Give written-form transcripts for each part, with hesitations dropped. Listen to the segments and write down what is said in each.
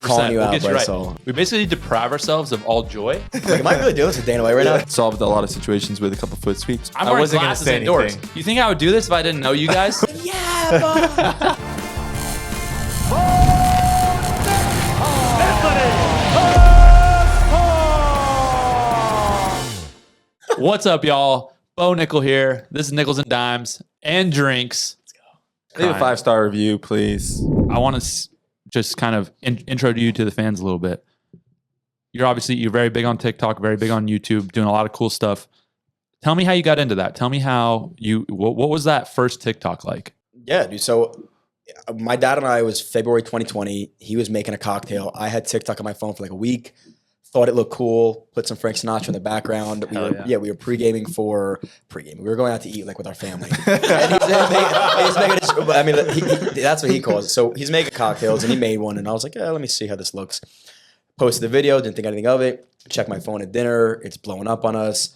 Calling you We'll out, get you Bryce right. Hall. We basically deprive ourselves of all joy. Like, am I really doing this with Dana White right now? Solved a lot of situations with a couple foot sweeps. I'm wearing wasn't gonna glasses say indoors. anything. You think I would do this if I didn't know you guys? Yeah, bro. What's up, y'all? Bo Nickal here. This is Nickels and Dimes and Drinks. Leave a 5-star review, please. I want to just kind of intro you to the fans a little bit. You're very big on TikTok, very big on YouTube, doing a lot of cool stuff. Tell me how you got into that. Tell me how what was that first TikTok like? Yeah, dude. So my dad and I, was February 2020. He was making a cocktail. I had TikTok on my phone for like a week. Thought it looked cool. Put some Frank Sinatra in the background. We were pre-gaming. We were going out to eat like with our family. And that's what he calls it. So he's making cocktails and he made one, and I was like, let me see how this looks. Posted the video, didn't think anything of it. Check my phone at dinner. It's blowing up on us.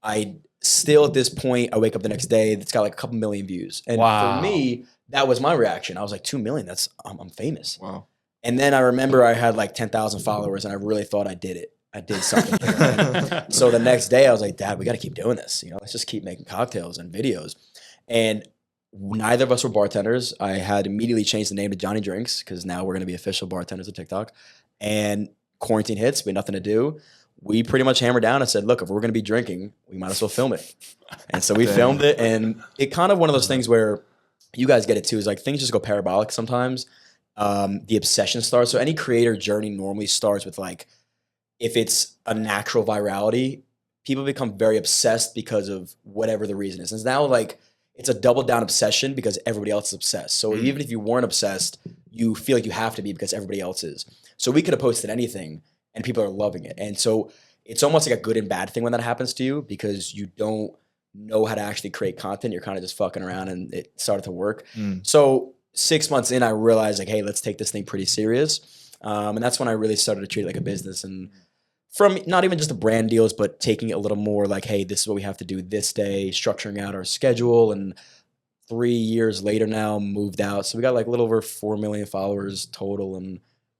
I still, at this point, I wake up the next day. It's got like a couple million views. And Wow. for me, that was my reaction. I was like, 2 million. I'm famous. Wow. And then I remember I had like 10,000 followers, and I really thought I did it. I did something here. So the next day I was like, Dad, we got to keep doing this. Let's just keep making cocktails and videos. And neither of us were bartenders. I had immediately changed the name to Johnny Drinks because now we're going to be official bartenders of TikTok. And quarantine hits, we had nothing to do. We pretty much hammered down and said, look, if we're going to be drinking, we might as well film it. And so we filmed it. And it kind of one of those things where you guys get it too, is like things just go parabolic sometimes. The obsession starts. So any creator journey normally starts with like, if it's a natural virality, people become very obsessed because of whatever the reason is. And now like it's a double down obsession because everybody else is obsessed. So even if you weren't obsessed, you feel like you have to be because everybody else is. So we could have posted anything and people are loving it. And so it's almost like a good and bad thing when that happens to you because you don't know how to actually create content. You're kind of just fucking around, and it started to work. So 6 months in, I realized like, hey, let's take this thing pretty serious. And that's when I really started to treat it like a business, and from not even just the brand deals, but taking it a little more like, hey, this is what we have to do this day, structuring out our schedule. And 3 years later now, moved out. So we got like a little over 4 million followers total, and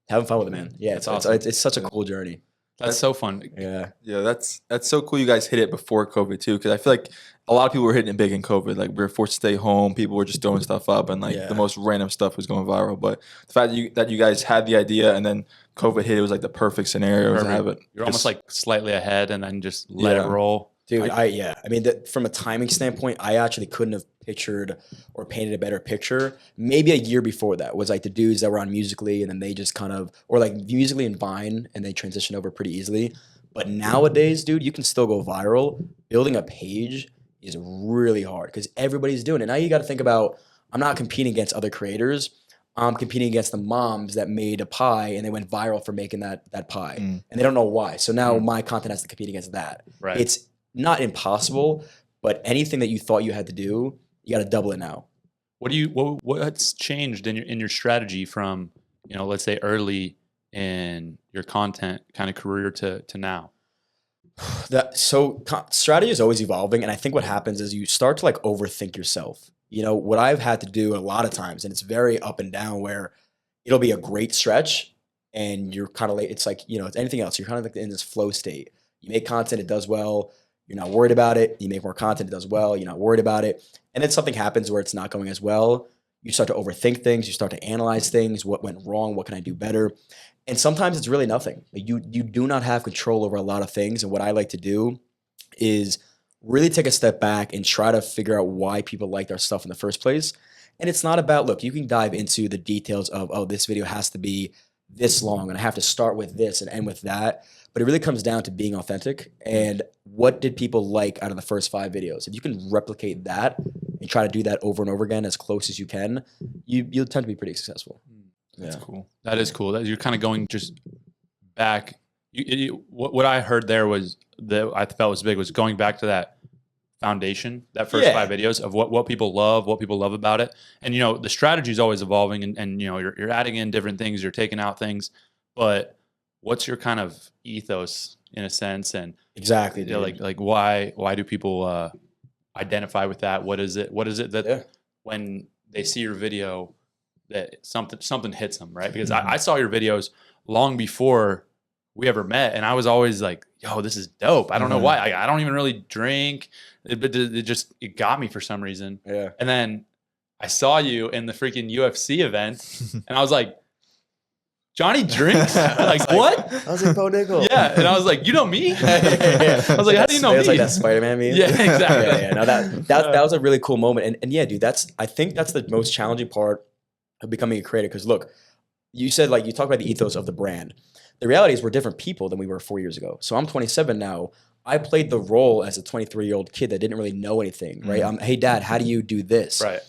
having fun with it, man. Yeah, it's awesome. It's such a cool journey. That's so fun. Yeah. Yeah, that's so cool you guys hit it before COVID too, because I feel like a lot of people were hitting it big in COVID. Like we were forced to stay home. People were just throwing stuff up, and like the most random stuff was going viral. But the fact that you guys had the idea and then COVID hit, it was like the perfect scenario to have it. You're almost like slightly ahead and then just let it roll. Dude, I mean, from a timing standpoint, I actually couldn't have pictured or painted a better picture. Maybe a year before that was like the dudes that were on Musical.ly, and then they just kind of, or like Musical.ly and Vine, and they transitioned over pretty easily. But nowadays, dude, you can still go viral. Building a page is really hard because everybody's doing it. Now you got to think about, I'm not competing against other creators. I'm competing against the moms that made a pie and they went viral for making that pie. And they don't know why. So now my content has to compete against that. Right. It's not impossible, but anything that you thought you had to do, you got to double it now. What's changed in your strategy from, let's say early in your content kind of career to now? Strategy is always evolving, and I think what happens is you start to like overthink yourself. What I've had to do a lot of times, and it's very up and down, where it'll be a great stretch and you're kind of late. It's like, it's anything else. You're kind of like in this flow state. You make content, it does well. You're not worried about it. You make more content, it does well. You're not worried about it. And then something happens where it's not going as well. You start to overthink things. You start to analyze things. What went wrong? What can I do better? And sometimes it's really nothing. You do not have control over a lot of things. And what I like to do is really take a step back and try to figure out why people liked our stuff in the first place. And it's not about, look, you can dive into the details of, oh, this video has to be this long and I have to start with this and end with that. But it really comes down to being authentic and what did people like out of the first 5 videos. If you can replicate that and try to do that over and over again as close as you can, you'll tend to be pretty successful. That's cool. That is cool. That you're kind of going just back. What I heard there was that I felt was big was going back to that foundation, that first 5 videos of what people love about it. And the strategy is always evolving, and you're adding in different things, you're taking out things, but what's your kind of ethos in a sense? And exactly, dude. like why do people identify with that? What is it that when they see your video that something hits them, right? Because I saw your videos long before we ever met. And I was always like, yo, this is dope. I don't know why. I don't even really drink. But it got me for some reason. Yeah. And then I saw you in the freaking UFC event, and I was like, Johnny drinks? Like, what? I was like, Bo Nickal. Yeah. And I was like, you know me? I was like, how do you know me? It's like that Spider-Man meme. Yeah, exactly. Yeah. No, that was a really cool moment. And yeah, dude, I think that's the most challenging part of becoming a creator. Because look, you said, like, you talk about the ethos of the brand. The reality is we're different people than we were 4 years ago. So I'm 27 now. I played the role as a 23-year-old kid that didn't really know anything, right? Hey, Dad, how do you do this? Right.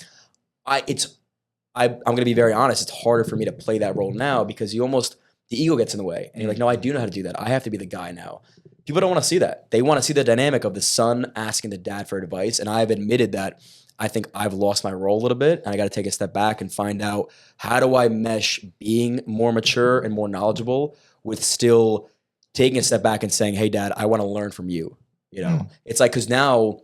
I'm going to be very honest. It's harder for me to play that role now because the ego gets in the way. And you're like, no, I do know how to do that. I have to be the guy now. People don't want to see that. They want to see the dynamic of the son asking the dad for advice. And I've admitted that I think I've lost my role a little bit. And I got to take a step back and find out, how do I mesh being more mature and more knowledgeable with still taking a step back and saying, hey, Dad, I want to learn from you. You know, it's like, because now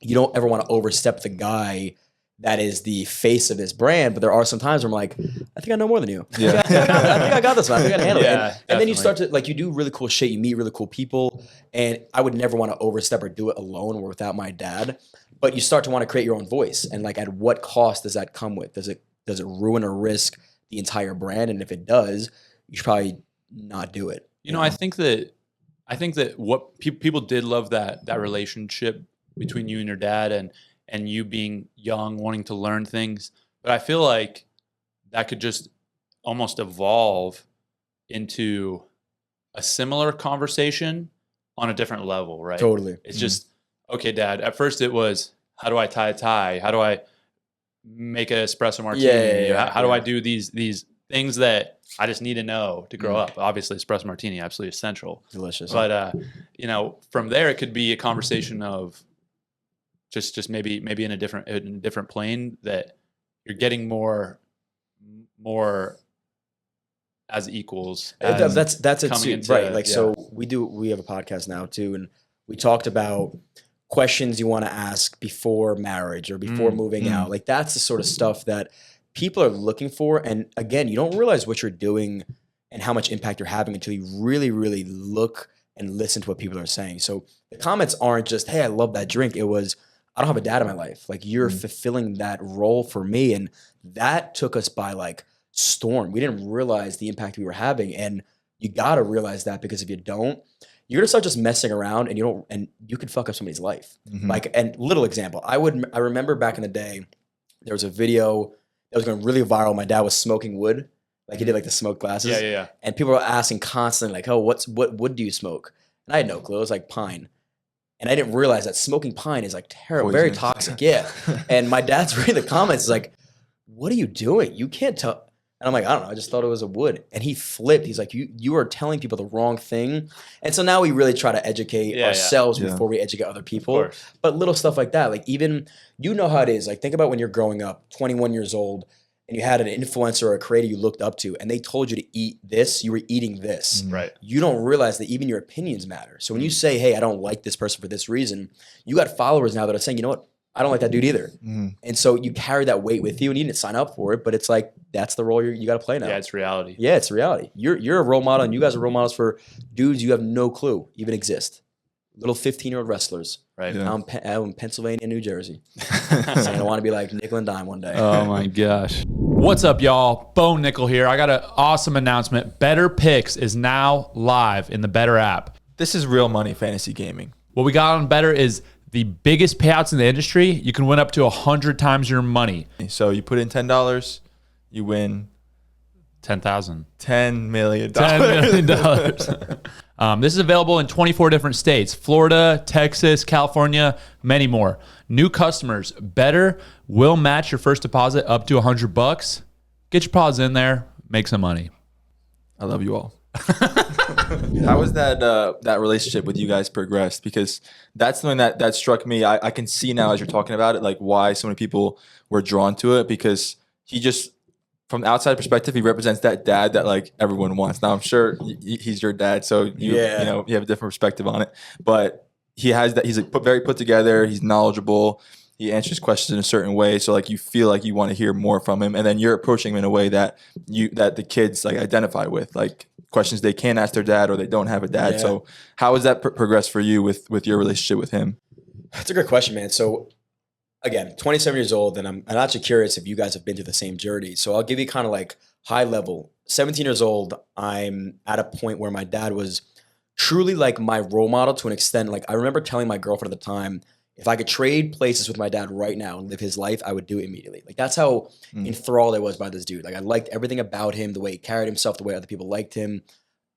you don't ever want to overstep the guy that is the face of this brand. But there are some times where I'm like, I think I know more than you. Yeah. I think I got this one. I think I can handle it. And then you start to, like, you do really cool shit. You meet really cool people. And I would never want to overstep or do it alone or without my dad. But you start to want to create your own voice. And like, at what cost does that come with? Does it ruin or risk the entire brand? And if it does, you should probably not do it. You know, I think that what people did love that relationship between you and your dad and you being young, wanting to learn things. But I feel like that could just almost evolve into a similar conversation on a different level, right? Totally. It's just, okay, Dad, at first it was, how do I tie a tie? How do I make an espresso martini? How do I do these things that I just need to know to grow up? Obviously, espresso martini, absolutely essential. Delicious. But, you know, from there, it could be a conversation of just maybe in a different plane, that you're getting more as equals. That's it too, right? Like, yeah. so we have a podcast now too, and we talked about questions you want to ask before marriage or before moving out. Like, that's the sort of stuff that people are looking for. And again, you don't realize what you're doing and how much impact you're having until you really, really look and listen to what people are saying. So the comments aren't just, hey, I love that drink. It was, I don't have a dad in my life. Like, you're fulfilling that role for me. And that took us by like storm. We didn't realize the impact we were having. And you got to realize that, because if you don't, you're going to start just messing around and you could fuck up somebody's life. Like, and little example, I remember back in the day, there was a video that was going really viral. My dad was smoking wood. Like, he did like the smoke glasses. Yeah. And people were asking constantly, like, oh, what wood do you smoke? And I had no clue. It was like pine. And I didn't realize that smoking pine is like terrible, very toxic. Yeah. And my dad's reading the comments, is like, what are you doing? You can't tell. And I'm like, I don't know. I just thought it was a wood. And he flipped. He's like, you are telling people the wrong thing. And so now we really try to educate ourselves before we educate other people. But little stuff like that, like, even, you know how it is. Like, think about when you're growing up, 21 years old, and you had an influencer or a creator you looked up to, and they told you to eat this, you were eating this. Right. You don't realize that even your opinions matter. So when you say, hey, I don't like this person for this reason, you got followers now that are saying, you know what? I don't like that dude either. And so you carry that weight with you, and you didn't sign up for it, but it's like, that's the role you got to play now. Yeah, it's reality. Yeah, it's reality. You're a role model, and you guys are role models for dudes you have no clue even exist. Little 15-year-old wrestlers. Right. Yeah. Out in Pennsylvania and New Jersey. Saying I want to be like Nickal and Dime one day. Oh my gosh. What's up, y'all? Bo Nickal here. I got an awesome announcement. Betr Picks is now live in the Betr app. This is real money fantasy gaming. What we got on Betr is the biggest payouts in the industry. You can win up to 100 times your money. So you put in $10, you win 10,000. $10 million. $10 million. This is available in 24 different states: Florida, Texas, California, many more. New customers, Betr will match your first deposit up to $100. Get your paws in there, make some money. I love you all. How was that relationship with you guys progressed? Because that's something that struck me. I can see now as you're talking about it, like, why so many people were drawn to it, because he just, from the outside perspective, he represents that dad that like everyone wants. Now I'm sure he's your dad, so you have a different perspective on it. But he has that. He's like very put together. He's knowledgeable. he answers questions in a certain way, so like you feel like you want to hear more from him, and then you're approaching him in a way that the kids like identify with, like questions they can't ask their dad or they don't have a dad. Yeah. So how has that progressed for you with your relationship with him? That's a good question, man. So again, 27 years old, and I'm actually curious if you guys have been through the same journey. So I'll give you kind of like high level. 17 years old, I'm at a point where my dad was truly like my role model to an extent. Like I remember telling my girlfriend at the time, if I could trade places with my dad right now and live his life, I would do it immediately. Like that's how enthralled I was by this dude. Like I liked everything about him, the way he carried himself, the way other people liked him.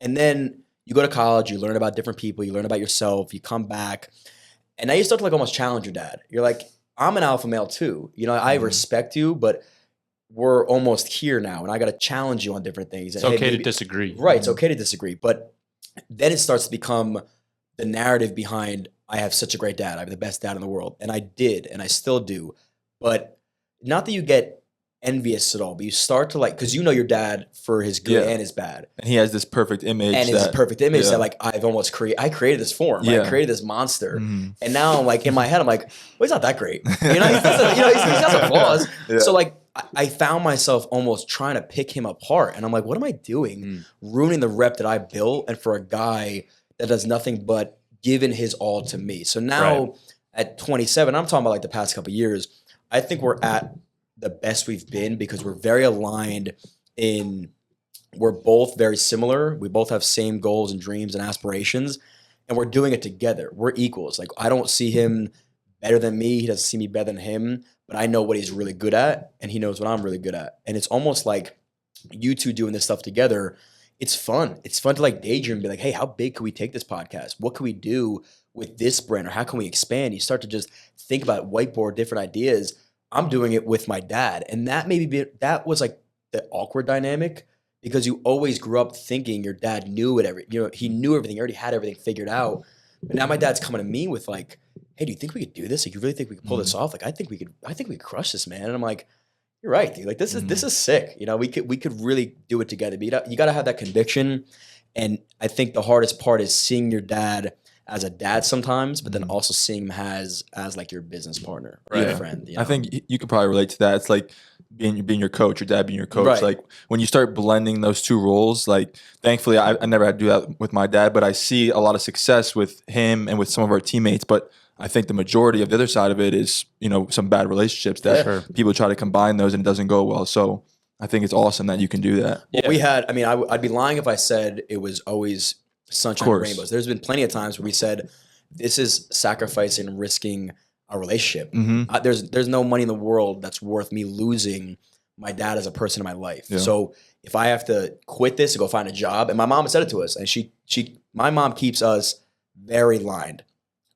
And then you go to college, you learn about different people, you learn about yourself, you come back, and now you start to like almost challenge your dad. You're like, I'm an alpha male too. You know, I respect you, but we're almost here now, and I got to challenge you on different things. It's and, okay maybe, to disagree. Right, it's okay to disagree. But then it starts to become the narrative behind, I have such a great dad. I have the best dad in the world. And I did, and I still do. But not that you get envious at all, but you start to like, because you know your dad for his good and his bad. And he has this perfect image. And his perfect image that like I've almost I created this form. Right? I created this monster. And now I'm like, in my head, I'm like, well, he's not that great. You know, he's got some flaws. So like, I found myself almost trying to pick him apart. And I'm like, what am I doing? Ruining the rep that I built and for a guy that does nothing but giving his all to me. So now at 27, I'm talking about like the past couple of years, I think we're at the best we've been because we're very aligned we're both very similar. We both have same goals and dreams and aspirations, and we're doing it together. We're equals. Like I don't see him better than me. He doesn't see me better than him, but I know what he's really good at and he knows what I'm really good at. And it's almost like you two doing this stuff together. It's fun. It's fun to like daydream and be like, hey, how big can we take this podcast? What can we do with this brand, or how can we expand? You start to just think about whiteboard different ideas. I'm doing it with my dad. And that that was like the awkward dynamic because you always grew up thinking your dad knew he knew everything. He already had everything figured out. But now my dad's coming to me with like, hey, do you think we could do this? Like, you really think we could pull this off? Like, I think we could crush this, man. And I'm like, you're right, dude. Like, this is sick. You know, we could really do it together. But you got to have that conviction. And I think the hardest part is seeing your dad as a dad sometimes, but then also seeing him as like your business partner or your friend. You know? I think you could probably relate to that. It's like being your coach, your dad being your coach. Right. Like when you start blending those two roles, like thankfully I never had to do that with my dad, but I see a lot of success with him and with some of our teammates. But I think the majority of the other side of it is, you know, some bad relationships that people try to combine those and it doesn't go well. So I think it's awesome that you can do that. Well, I'd be lying if I said it was always sunshine and rainbows. There's been plenty of times where we said, this is sacrificing and risking a relationship. There's no money in the world that's worth me losing my dad as a person in my life. So if I have to quit this to go find a job, and my mom said it to us, and my mom keeps us very lined.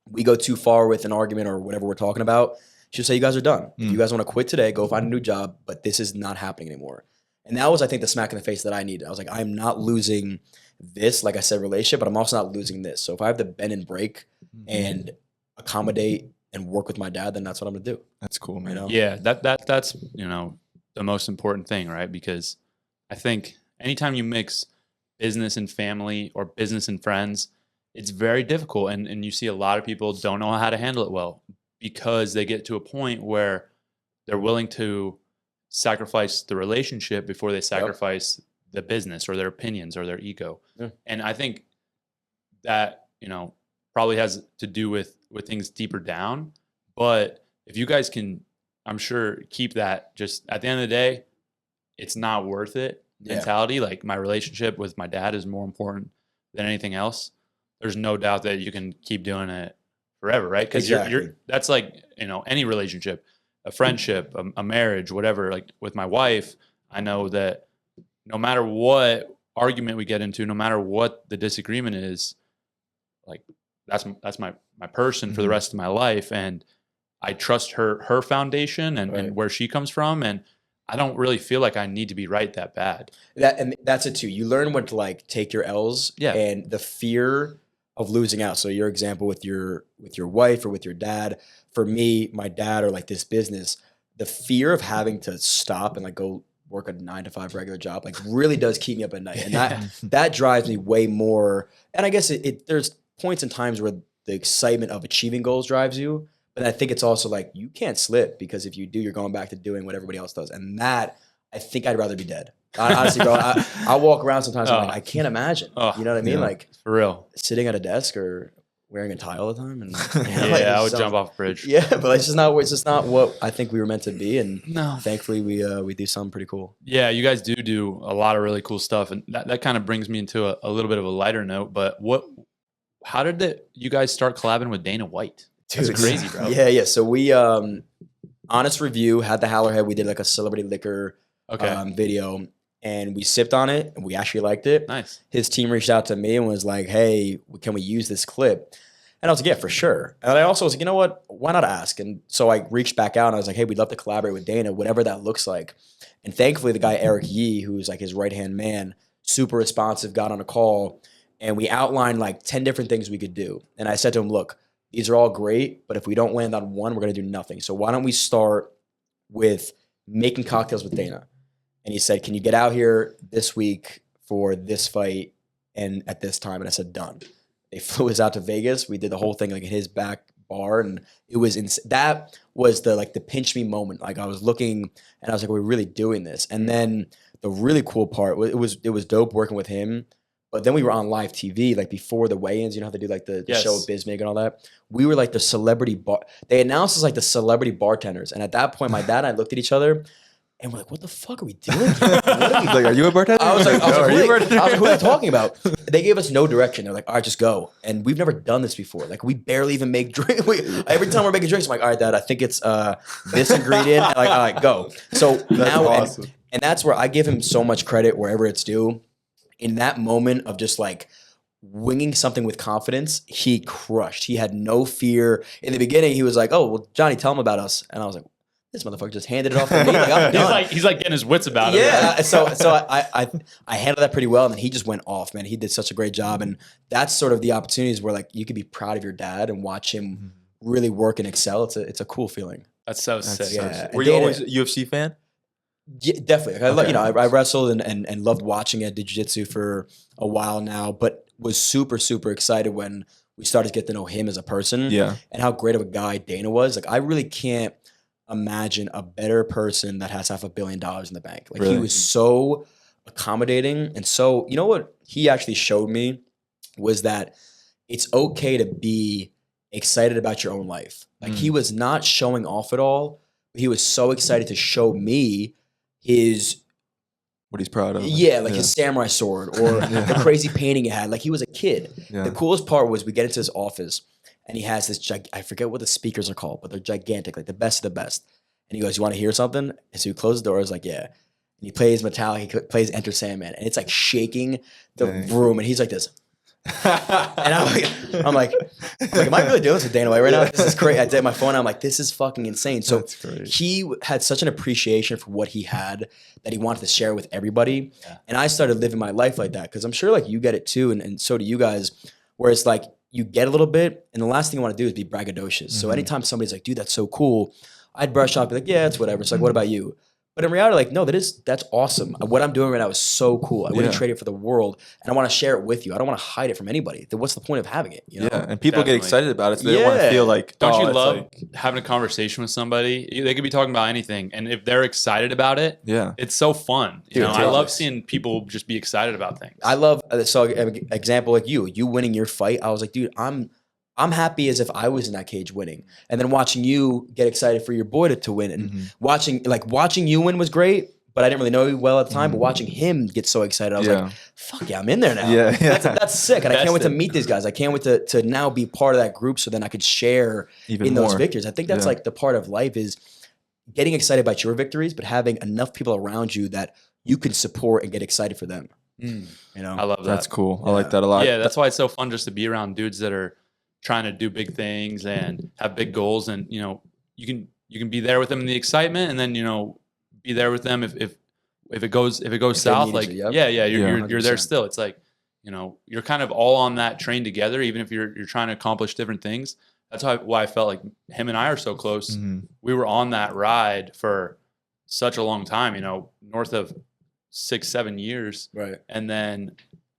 We go too far with an argument or whatever we're talking about, she'll say, you guys are done. If you guys want to quit today, go find a new job, but this is not happening anymore. And that was, I think, the smack in the face that I needed. I was like, I'm not losing this, like I said, relationship, but I'm also not losing this. So if I have to bend and break and accommodate and work with my dad, then that's what I'm gonna do. That's cool, man. You know? Yeah, that's you know, the most important thing, right? Because I think anytime you mix business and family or business and friends, it's very difficult. And you see a lot of people don't know how to handle it well because they get to a point where they're willing to sacrifice the relationship before they sacrifice the business or their opinions or their ego. And I think that, you know, probably has to do with things deeper down. But if you guys can, I'm sure, keep that just at the end of the day, it's not worth it mentality. Like my relationship with my dad is more important than anything else. There's no doubt that you can keep doing it forever, right? Because you're that's like, you know, any relationship, a friendship, a marriage, whatever. Like with my wife, I know that no matter what argument we get into, no matter what the disagreement is, like that's my person for the rest of my life. And I trust her foundation and where she comes from. And I don't really feel like I need to be right that bad. And that's it too. You learn when to like take your L's and the fear of losing out. So your example with your wife or with your dad, for me, my dad, or like this business, the fear of having to stop and like go work a 9-to-5 regular job, like really does keep me up at night. And that drives me way more. And I guess there's points and times where the excitement of achieving goals drives you, but But I think it's also like, you can't slip, because if you do, you're going back to doing what everybody else does. And that, I think I'd rather be dead. Honestly, bro, I walk around sometimes, I'm like, I can't imagine. You know what I mean? Like, for real, sitting at a desk or wearing a tie all the time. And I would jump off a bridge. Yeah, but it's just not what I think we were meant to be. And no, thankfully we do something pretty cool. Yeah, you guys do a lot of really cool stuff, and that kind of brings me into a little bit of a lighter note. But how did you guys start collabing with Dana White? Dude, that's crazy, bro. Yeah. So we Honest Review had the Howler Head. We did like a celebrity liquor video, and we sipped on it, and we actually liked it. Nice. His team reached out to me and was like, "Hey, can we use this clip?" And I was like, "Yeah, for sure." And I also was like, "You know what? Why not ask?" And so I reached back out and I was like, "Hey, we'd love to collaborate with Dana, whatever that looks like." And thankfully, the guy Eric Yee, who's like his right-hand man, super responsive, got on a call, and we outlined like 10 different things we could do. And I said to him, "Look, these are all great, but if we don't land on one, we're going to do nothing. So why don't we start with making cocktails with Dana?" And he said, "Can you get out here this week for this fight and at this time?" And I said, "Done." They flew us out to Vegas. We did the whole thing like in his back bar, and it was that was the pinch me moment. Like, I was looking and I was like, we're really doing this. And then the really cool part was it was dope working with him. But then we were on live TV, like before the weigh-ins. You know how they do like the show with Bismig and all that? We were like the celebrity bar. They announced us like the celebrity bartenders. And at that point, my dad and I looked at each other and we're like, what the fuck are we doing here? Like, are you a bartender? I was like, who are you talking about? They gave us no direction. They're like, all right, just go. And we've never done this before. Like, we barely even make drinks. Every time we're making drinks, I'm like, all right, Dad, I think it's this ingredient. And like, all right, go. So that's now, awesome. and that's where I give him so much credit wherever it's due. In that moment of just like winging something with confidence, he crushed. He had no fear. In the beginning, he was like, "Oh, well, Johnny, tell him about us." And I was like, this motherfucker just handed it off to me. Like, I'm done. he's like getting his wits about it. Yeah. Right? So I handled that pretty well, and then he just went off, man. He did such a great job, and that's sort of the opportunities where like you could be proud of your dad and watch him really work and excel. It's a cool feeling. That's so sick. Yeah. Were you always a UFC fan? Yeah, definitely. I wrestled and loved watching it. Did jiu-jitsu for a while now, but was super, super excited when we started to get to know him as a person. Yeah. And how great of a guy Dana was. Like, I really can't imagine a better person that has $500 million in the bank. Like, really? He was so accommodating. And so, you know what he actually showed me was that it's okay to be excited about your own life. Like, he was not showing off at all. He was so excited to show me what he's proud of. Yeah, like his samurai sword or the crazy painting he had. Like, he was a kid. Yeah. The coolest part was we get into his office and he has this, I forget what the speakers are called, but they're gigantic, like the best of the best. And he goes, "You want to hear something?" And so he closed the door. I was like, "Yeah." And he plays Metallic, he plays Enter Sandman, and it's like shaking the room. And he's like this. And I'm like, am I really doing this with Dana White right now? This is crazy. I did my phone. I'm like, this is fucking insane. So he had such an appreciation for what he had that he wanted to share with everybody. Yeah. And I started living my life like that, because I'm sure like you get it too, and so do you guys, where it's like you get a little bit, and the last thing you want to do is be braggadocious. So anytime somebody's like, "Dude, that's so cool," I'd brush off, be like, "Yeah, it's whatever." It's like, "What about you?" But in reality, like, no, that's awesome. What I'm doing right now is so cool. I wouldn't trade it for the world, and I want to share it with you. I don't want to hide it from anybody. Then what's the point of having it? You know? Yeah, and people get excited about it, so they don't want to feel like. Don't you love having a conversation with somebody? They could be talking about anything, and if they're excited about it, it's so fun. You know, I love seeing people just be excited about things. I love so example like you winning your fight. I was like, dude, I'm happy as if I was in that cage winning. And then watching you get excited for your boy to win. And watching you win was great, but I didn't really know you well at the time. But watching him get so excited, I was like, fuck yeah, I'm in there now. Yeah. That's sick. And I can't wait to meet these guys. I can't wait to now be part of that group, so then I could share in those victories. I think that's like the part of life is getting excited about your victories, but having enough people around you that you can support and get excited for them. You know, I love that. That's cool. I like that a lot. Yeah, that's why it's so fun just to be around dudes that are trying to do big things and have big goals, and you know, you can be there with them in the excitement, and then, you know, be there with them if it goes south, like you're there still. It's like, you know, you're kind of all on that train together, even if you're trying to accomplish different things. That's why I felt like him and I are so close. We were on that ride for such a long time, you know, north of 6-7 years, right? And then,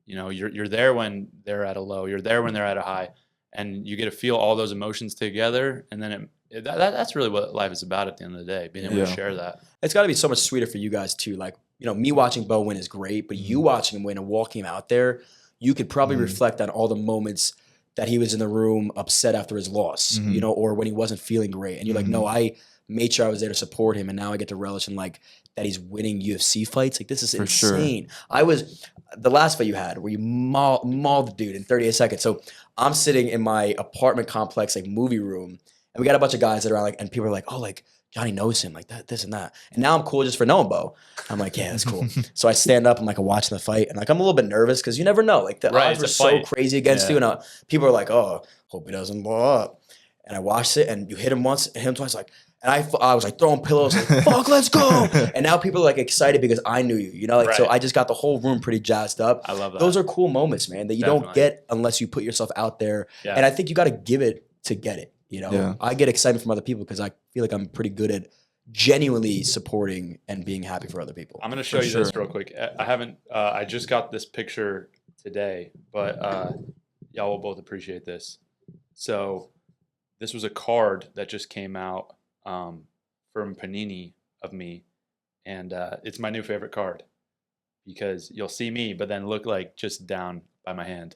you know, you're there when they're at a low, you're there when they're at a high. and you get to feel all those emotions together, and then that's really what life is about at the end of the day, being able to share that. It's got to be so much sweeter for you guys too. Like, you know, me watching Bo win is great, but you watching him win and walking him out there, you could probably reflect on all the moments that he was in the room upset after his loss, you know, or when he wasn't feeling great. And you're like, no, I made sure I was there to support him, and now I get to relish in like that he's winning UFC fights. Like, this is insane. Sure. I was the last fight you had where you mauled the dude in 38 seconds. So I'm sitting in my apartment complex, like movie room, and we got a bunch of guys that are like, and people are like, oh, like Johnny knows him, like that, this and that. And now I'm cool just for knowing Bo. I'm like, yeah, that's cool. So I stand up, I'm like, I'm watching the fight, and like I'm a little bit nervous because you never know. Like the odds were so crazy against you, and people are like, oh, hope he doesn't blow up. And I watched it, and you hit him once, and hit him twice, like. And I was like throwing pillows, like, fuck, let's go. And now people are like excited because I knew you, you know? Like, so I just got the whole room pretty jazzed up. I love that. Those are cool moments, man, that you don't get unless you put yourself out there. Yeah. And I think you got to give it to get it, you know? Yeah. I get excited from other people because I feel like I'm pretty good at genuinely supporting and being happy for other people. I'm going to show you this real quick. I just got this picture today, but y'all will both appreciate this. So this was a card that just came out from Panini of me, and it's my new favorite card because you'll see me, but then look like just down by my hand.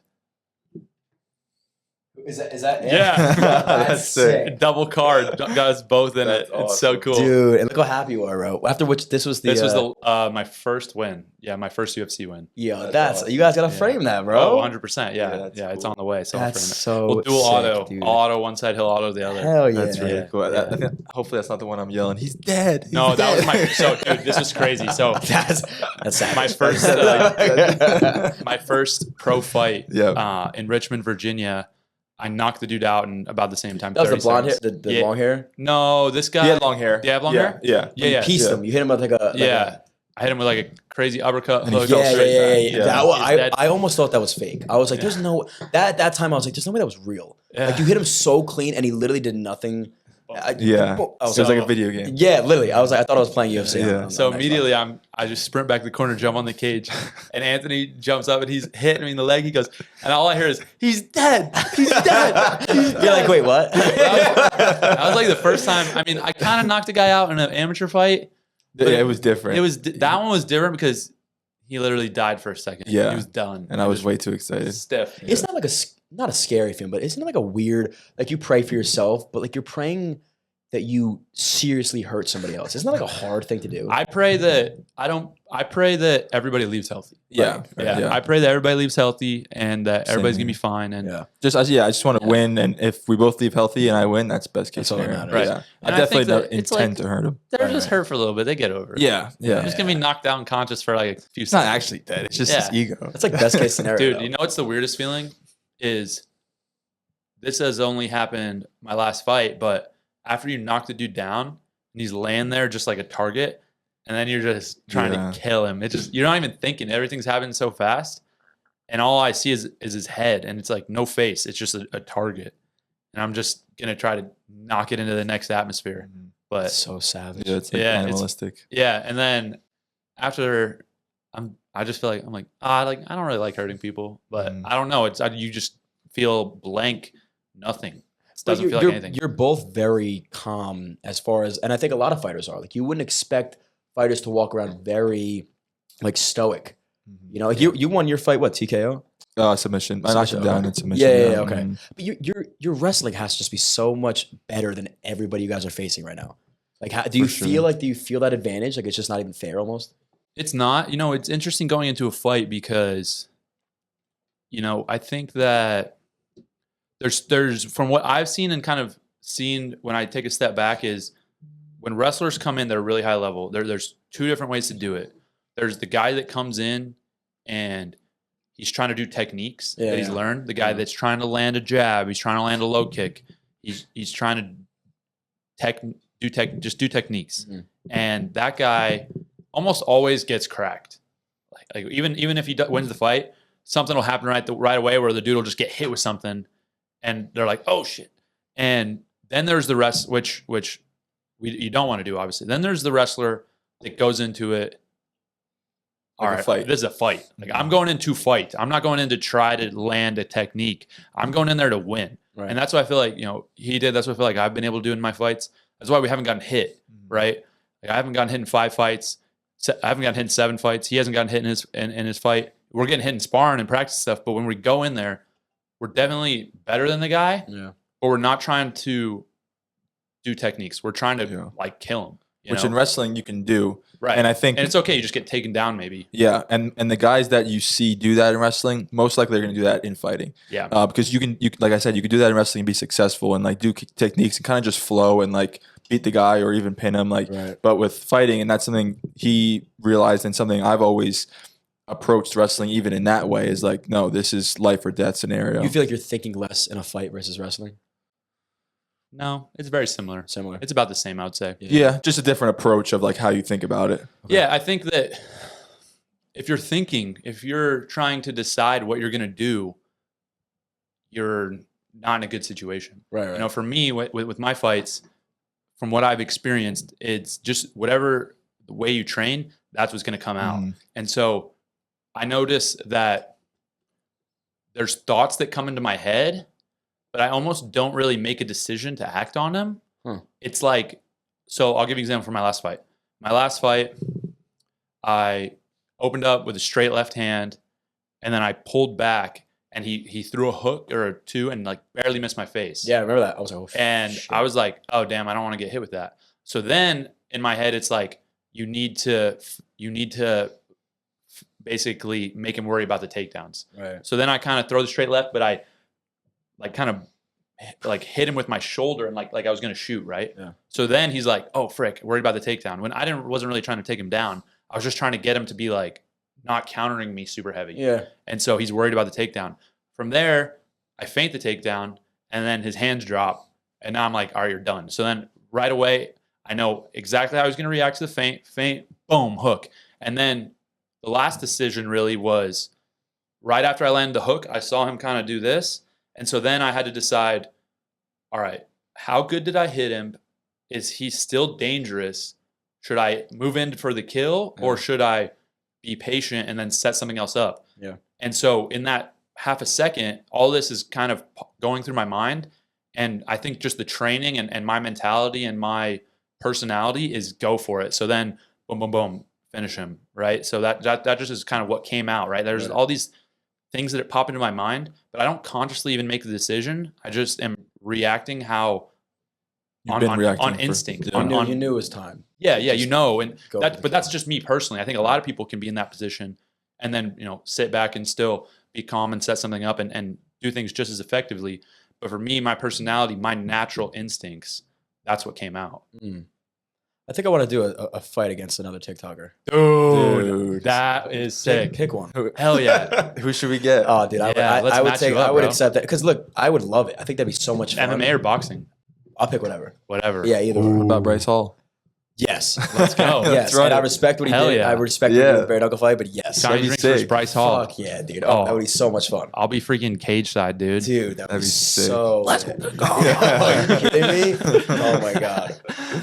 Is that it? Yeah. That's sick. Double card, got us both in it. Awesome. It's so cool, dude. And look how happy you are, bro. After which this was my first win. Yeah, my first UFC win. Yeah, that's awesome. You guys gotta frame that, bro. Oh, 100%. Yeah, cool. It's on the way. So that's so we'll dual sick, dude. auto one side, he'll auto the other. Hell yeah, that's really cool. Yeah. Hopefully that's not the one I'm yelling. He's dead. That was my. So dude, this is crazy. So that's sad. My first my first pro fight in Richmond, Virginia. I knocked the dude out in about the same time. That was the blonde hair, the long hair? No, this guy. He had long hair. Did he have long hair? Yeah. You pieced him. You hit him with I hit him with like a crazy uppercut. Hook, I almost thought that was fake. I was like, there's no, that time I was like, there's no way that was real. Yeah. Like you hit him so clean and he literally did nothing. It was like a video game. Yeah, literally. I thought I was playing UFC. Yeah. So immediately I just sprint back to the corner, jump on the cage, and Anthony jumps up and he's hitting me in the leg. He goes, and all I hear is, he's dead. He's dead. He's dead. You're like, wait, what? That was like the first time. I mean, I kind of knocked a guy out in an amateur fight. Yeah, it was different. That one was different because he literally died for a second. Yeah. He was done. And I was way too excited. Stiff. It's not like not a scary feeling, but isn't it like a weird, like you pray for yourself, but like you're praying that you seriously hurt somebody else. Isn't that like a hard thing to do? I pray that everybody leaves healthy. Yeah. I pray that everybody leaves healthy and that everybody's gonna be fine. And I just want to win. And if we both leave healthy and I win, that's best case scenario. Right. Yeah. I definitely don't intend to hurt him. They're just hurt for a little bit. They get over it. Yeah. They're just gonna be knocked down unconscious for like a few seconds. It's not actually dead. It's just his ego. That's like best case scenario. Dude, you know what's the weirdest feeling is this has only happened my last fight, but after you knock the dude down and he's laying there just like a target, and then you're just trying to kill him. It just, you're not even thinking. Everything's happening so fast. And all I see is his head, and it's like no face. It's just a target. And I'm just going to try to knock it into the next atmosphere. But so savage. Yeah, it's like animalistic. And then after I just feel like I don't really like hurting people, but I don't know. You just feel blank, nothing. Doesn't feel like anything. You're both very calm as far as, and I think a lot of fighters are. Like you wouldn't expect fighters to walk around very like stoic. You know, like you won your fight, what, TKO? Submission. I knocked him down in submission. Yeah, okay. But your wrestling has to just be so much better than everybody you guys are facing right now. Like, do you feel that advantage? Like it's just not even fair almost? It's not. You know, it's interesting going into a fight because, you know, I think that there's from what I've seen and kind of seen when I take a step back is when wrestlers come in, they're really high level. There's two different ways to do it. There's the guy that comes in and he's trying to do techniques that he's learned. The guy that's trying to land a jab, he's trying to land a low kick. He's trying to do techniques. And that guy almost always gets cracked. Like even if he wins the fight, something will happen right away where the dude will just get hit with something. And they're like, oh shit. And then there's the rest, which you don't want to do, obviously. Then there's the wrestler that goes into it. All right, this is a fight. Like I'm going in to fight. I'm not going in to try to land a technique. I'm going in there to win. Right. And that's what I feel like, he did. That's what I feel like I've been able to do in my fights. That's why we haven't gotten hit, right? Like, I haven't gotten hit in 5 fights. I haven't gotten hit in 7 fights. He hasn't gotten hit in his fight. We're getting hit in sparring and practice stuff. But when we go in there, we're definitely better than the guy. Yeah. But we're not trying to do techniques. We're trying to like kill him. Which in wrestling you can do. Right. And I think it's okay. You just get taken down maybe. Yeah. And the guys that you see do that in wrestling, most likely they're going to do that in fighting. Yeah. Because you can, like I said, you can do that in wrestling and be successful and like do techniques and kind of just flow and like beat the guy or even pin him. Like, but with fighting, and that's something he realized and something I've always approached wrestling even in that way is like, no, this is life or death scenario. You feel like you're thinking less in a fight versus wrestling? No, it's very similar. Similar. It's about the same, I would say. Yeah, just a different approach of like how you think about it. Yeah, I think that if you're trying to decide what you're going to do, you're not in a good situation. Right. For me, with my fights, from what I've experienced, it's just whatever the way you train, that's what's going to come out. And so I notice that there's thoughts that come into my head, but I almost don't really make a decision to act on them. It's like, so I'll give you an example for my last fight. My last fight, I opened up with a straight left hand, and then I pulled back, and he threw a hook or 2 and like barely missed my face. Yeah, I remember that. I was like, shit. I was like, oh damn, I don't want to get hit with that. So then in my head, it's like you need to basically make him worry about the takedowns. Right. So then I kind of throw the straight left, but I like kind of like hit him with my shoulder and like I was gonna shoot, right? Yeah. So then he's like, oh frick, worried about the takedown. When I wasn't really trying to take him down. I was just trying to get him to be like not countering me super heavy. Yeah. And so he's worried about the takedown. From there, I feint the takedown, and then his hands drop, and now I'm like, all right, you're done. So then right away, I know exactly how I was gonna react to the feint, boom, hook. And then the last decision really was right after I landed the hook, I saw him kind of do this. And so then I had to decide, all right, how good did I hit him? Is he still dangerous? Should I move in for the kill, or should I be patient and then set something else up? Yeah. And so in that half a second, all this is kind of going through my mind. And I think just the training and my mentality and my personality is go for it. So then boom, boom, boom, finish him, right? So that just is kind of what came out, right? There's all these things that pop into my mind, but I don't consciously even make the decision. I just am reacting how on instinct. You knew it was time. Yeah, and that's just me personally. I think a lot of people can be in that position and then sit back and still be calm and set something up and do things just as effectively. But for me, my personality, my natural instincts, that's what came out. I think I want to do a fight against another TikToker. Dude, that is sick. Pick one. Hell yeah. Who should we get? Oh, dude, I would accept that because look, I would love it. I think that'd be so much fun. MMA or boxing? I'll pick whatever. Yeah, either. What about Bryce Hall? Yes. Let's go. Yes. And I respect what he did. Yeah. I respect the bare knuckle fight, but yes. Johnny drinks versus Bryce Hall. Fuck yeah, dude. Oh, that would be so much fun. I'll be freaking cage side, dude. Dude, that'd be sick. so Let's go. Are you kidding me? Oh my God.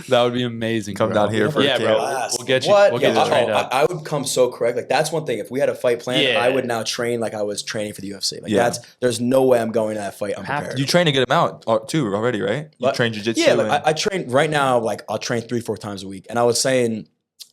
That would be amazing. Come down here for a bro. We'll get you. We'll get you trained up. I would come so correct. Like that's one thing. If we had a fight planned, I would now train like I was training for the UFC. Like there's no way I'm going to that fight unprepared. You train to get him out too already, right? You train jiu-jitsu. Yeah, like I train right now. Like I'll train 3-4 times a week. And I was saying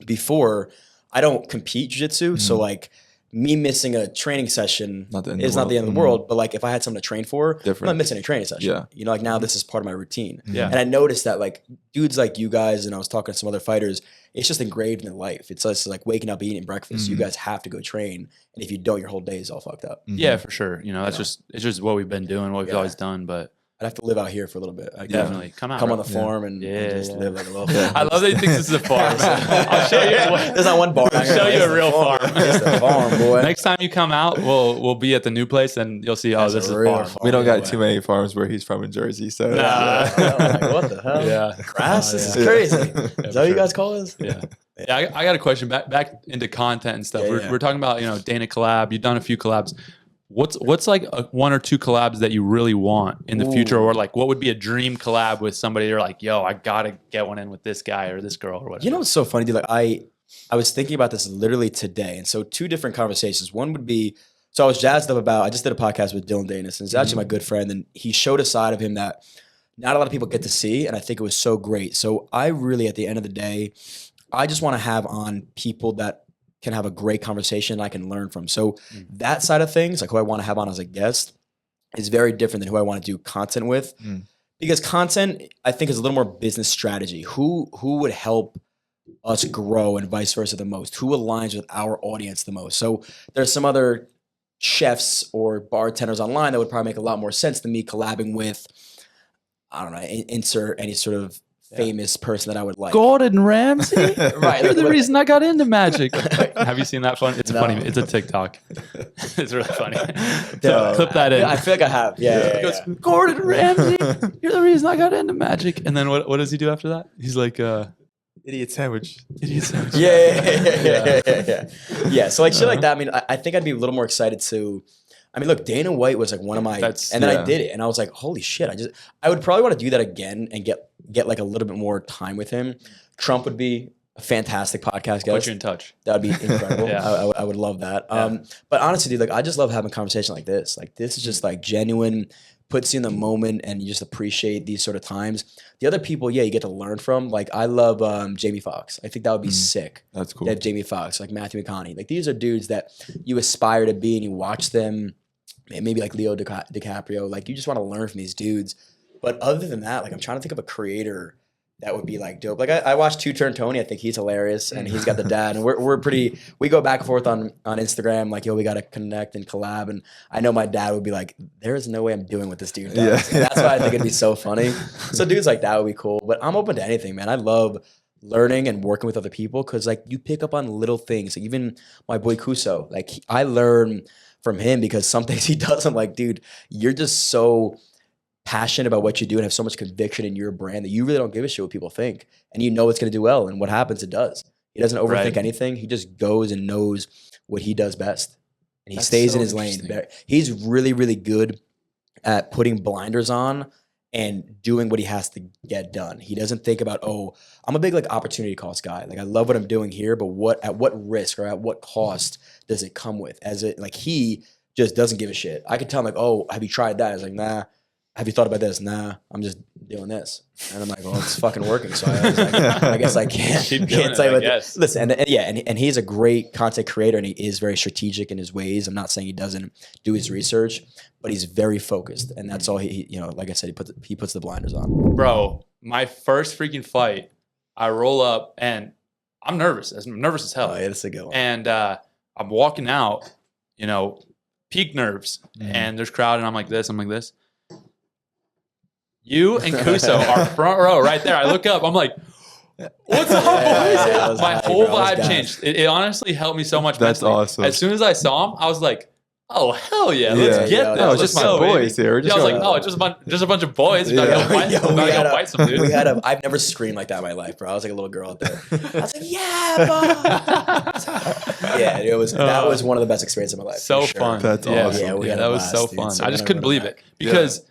before, I don't compete jiu-jitsu, so like me missing a training session is not the end of the world. But like if I had something to train for, I'm not missing a training session. Yeah. Like now this is part of my routine. Yeah. And I noticed that like dudes like you guys, and I was talking to some other fighters, it's just engraved in their life. It's just like waking up, eating breakfast. You guys have to go train. And if you don't, your whole day is all fucked up. Yeah, for sure. It's just what we've been doing, what we've always done. But I'd have to live out here for a little bit. Definitely. Come on the farm and just live like a little bit. I love that he thinks this is a farm. I'll show you. There's not one bar. I'll show you a real farm. It's a farm, boy. Next time you come out, we'll be at the new place and you'll see, this is a farm. We don't got too many farms where he's from in Jersey. So like, what the hell? Yeah. Grass? This is crazy. Is that what you guys call this? Yeah. Yeah, I got a question back into content and stuff. We're talking about, Dana collab. You've done a few collabs. What's like one or two collabs that you really want in the future, or like what would be a dream collab with somebody you're like, yo, I gotta get one in with this guy or this girl or whatever? You know what's so funny, dude? Like I was thinking about this literally today, and so 2 different conversations. One would be So I was jazzed up about, I just did a podcast with Dylan Danis, and he's actually my good friend, and he showed a side of him that not a lot of people get to see, and I think it was so great. So I really, at the end of the day, I just want to have on people that can have a great conversation I can learn from. So that side of things, like who I want to have on as a guest, is very different than who I want to do content with. Because content, I think, is a little more business strategy. Who would help us grow and vice versa the most? Who aligns with our audience the most? So there's some other chefs or bartenders online that would probably make a lot more sense than me collabing with, I don't know, insert any sort of famous person that I would like. Gordon Ramsay? Right. You're the reason I got into magic. Have you seen that fun? It's funny. It's a TikTok. It's really funny. Clip that in. I feel like I have. Yeah. He goes, Gordon Ramsay, you're the reason I got into magic. And then what does he do after that? He's like, Idiot sandwich. idiot sandwich. Yeah. So like shit like that. I mean, I think I'd be a little more excited to. I mean, look, Dana White was like one of my, and then I did it, and I was like, holy shit! I would probably want to do that again and get like a little bit more time with him. Trump would be a fantastic podcast guest. Put you in touch. That would be incredible. I would love that. Yeah. But honestly, dude, like I just love having a conversation like this. Like this is just like genuine, puts you in the moment, and you just appreciate these sort of times. The other people, you get to learn from. Like I love Jamie Foxx. I think that would be sick. That's cool. That Jamie Foxx, like Matthew McConaughey. Like these are dudes that you aspire to be, and you watch them. Maybe like Leo DiCaprio. Like you just want to learn from these dudes. But other than that, like I'm trying to think of a creator that would be like dope. Like I watched Two Turn Tony. I think he's hilarious, and he's got the dad. And we go back and forth on Instagram. Like we got to connect and collab. And I know my dad would be like, there is no way I'm doing what this dude does. And that's why I think it'd be so funny. So dudes like that would be cool. But I'm open to anything, man. I love learning and working with other people because like you pick up on little things. Like, even my boy Kuso, like I learn from him because some things he does, I'm like, dude, you're just so passionate about what you do and have so much conviction in your brand that you really don't give a shit what people think. And you know it's going to do well. And what happens, it does. He doesn't overthink anything. He just goes and knows what he does best. And he stays in his lane. He's really, really good at putting blinders on and doing what he has to get done. He doesn't think about, oh, I'm a big like opportunity cost guy. Like I love what I'm doing here, but at what risk or at what cost does it come with? He just doesn't give a shit. I could tell him like, oh, have you tried that? I was like, nah. Have you thought about this? Nah, I'm just doing this. And I'm like, well, it's fucking working. So I was like, I guess I can't tell you what. Listen, and he's a great content creator, and he is very strategic in his ways. I'm not saying he doesn't do his research, but he's very focused, and that's all he like I said, he puts the blinders on. Bro, my first freaking fight, I roll up and I'm nervous. I'm nervous as hell. Oh, yeah, that's a good one. And I'm walking out, peak nerves, and there's crowd, and I'm like this. You and Kuso are front row right there. I look up. I'm like, what's up, boys? My whole vibe changed. It honestly helped me so much. That's mentally. awesome. As soon as I saw him, I was like, oh, hell yeah. Let's get this. No, it's just my boys here. I was like, no, it's just a bunch of boys. We're about to fight some dude. I've never screamed like that in my life, bro. I was like a little girl out there. I was like, yeah, bro. Yeah, that was one of the best experiences of my life. So fun. That's awesome. Yeah, that was so fun. I just couldn't believe it because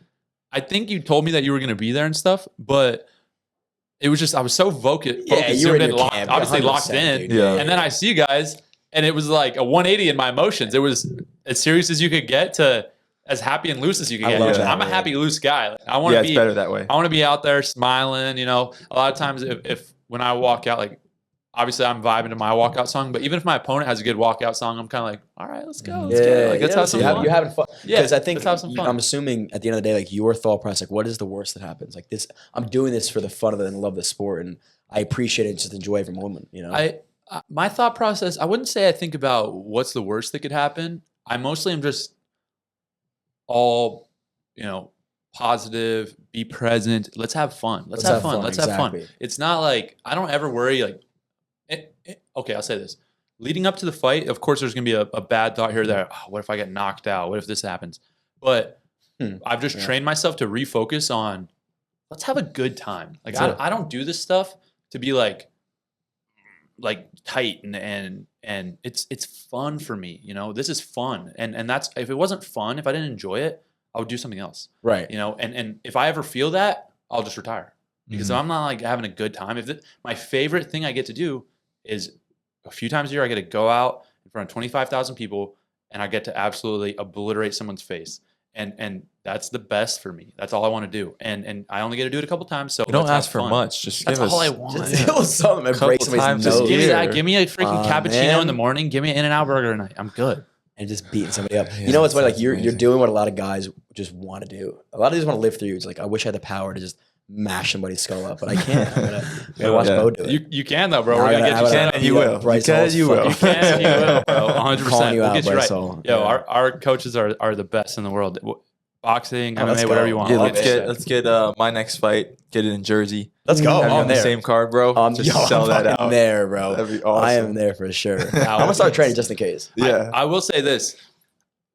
I think you told me that you were going to be there and stuff, but it was just, I was so focused. Yeah, you were in your camp, obviously locked in. Dude, yeah. And then I see you guys, and it was like a 180 in my emotions. It was as serious as you could get to as happy and loose as you could get. I'm a happy, loose guy. Like, I want to be, it's better that way. I want to be out there smiling. A lot of times if when I walk out, like, obviously I'm vibing to my walkout song, but even if my opponent has a good walkout song, I'm kind of like, all right, let's go. Let's get it. Like, let's have some fun. You're having fun. Yeah, because I think let's have some fun. I'm assuming at the end of the day, like your thought process, like what is the worst that happens? Like this, I'm doing this for the fun of it and love the sport, and I appreciate it and just enjoy every moment. My thought process, I wouldn't say I think about what's the worst that could happen. I mostly am just all, positive, be present. Let's have fun. Let's have fun. Let's have fun. It's not like, I don't ever worry like, okay, I'll say this. Leading up to the fight, of course, there's going to be a bad thought here that, what if I get knocked out? What if this happens? But I've just trained myself to refocus on, let's have a good time. Like, I don't do this stuff to be like tight and it's fun for me. This is fun. And that's, if it wasn't fun, if I didn't enjoy it, I would do something else. Right. And if I ever feel that, I'll just retire. Because if I'm not like having a good time, my favorite thing I get to do is a few times a year, I get to go out in front of 25,000 people and I get to absolutely obliterate someone's face. And that's the best for me. That's all I want to do. And I only get to do it a couple times. So You don't let's have ask for fun. much. Just That's give us all I want. Just deal with something and break Couple times somebody's a nose. Give me year. that. Give me a freaking cappuccino in the man. morning. Give me an In-N-Out burger tonight. I'm good. And just beating somebody up. Yeah, You know what's funny? that Like you're sounds amazing. doing what a lot of guys just want to do. A lot of these want to live through you. It's like I wish I had the power to just mash somebody's skull up, but I can't. I'm gonna watch Yeah. Bo do it. You can though, bro. No, We're I gonna gotta- get I you gotta set up. and you will. Bryce You can, Hall's you will. fucking- You can. You will, bro. 100%. Calling you We'll out, get you Bryce right. Hall. Yo, Yeah. our coaches are the best in the world. Boxing, Oh, let's MMA, go. whatever you want. Yeah, I'll let's get you get set. let's get my next fight. Get it in Jersey. Let's go. Have you I'm on the there. same card, bro? Just sell that fucking out. there, bro. That'd be I am awesome. there for sure. I'm would gonna start be- training just in case. Yeah. I will say this.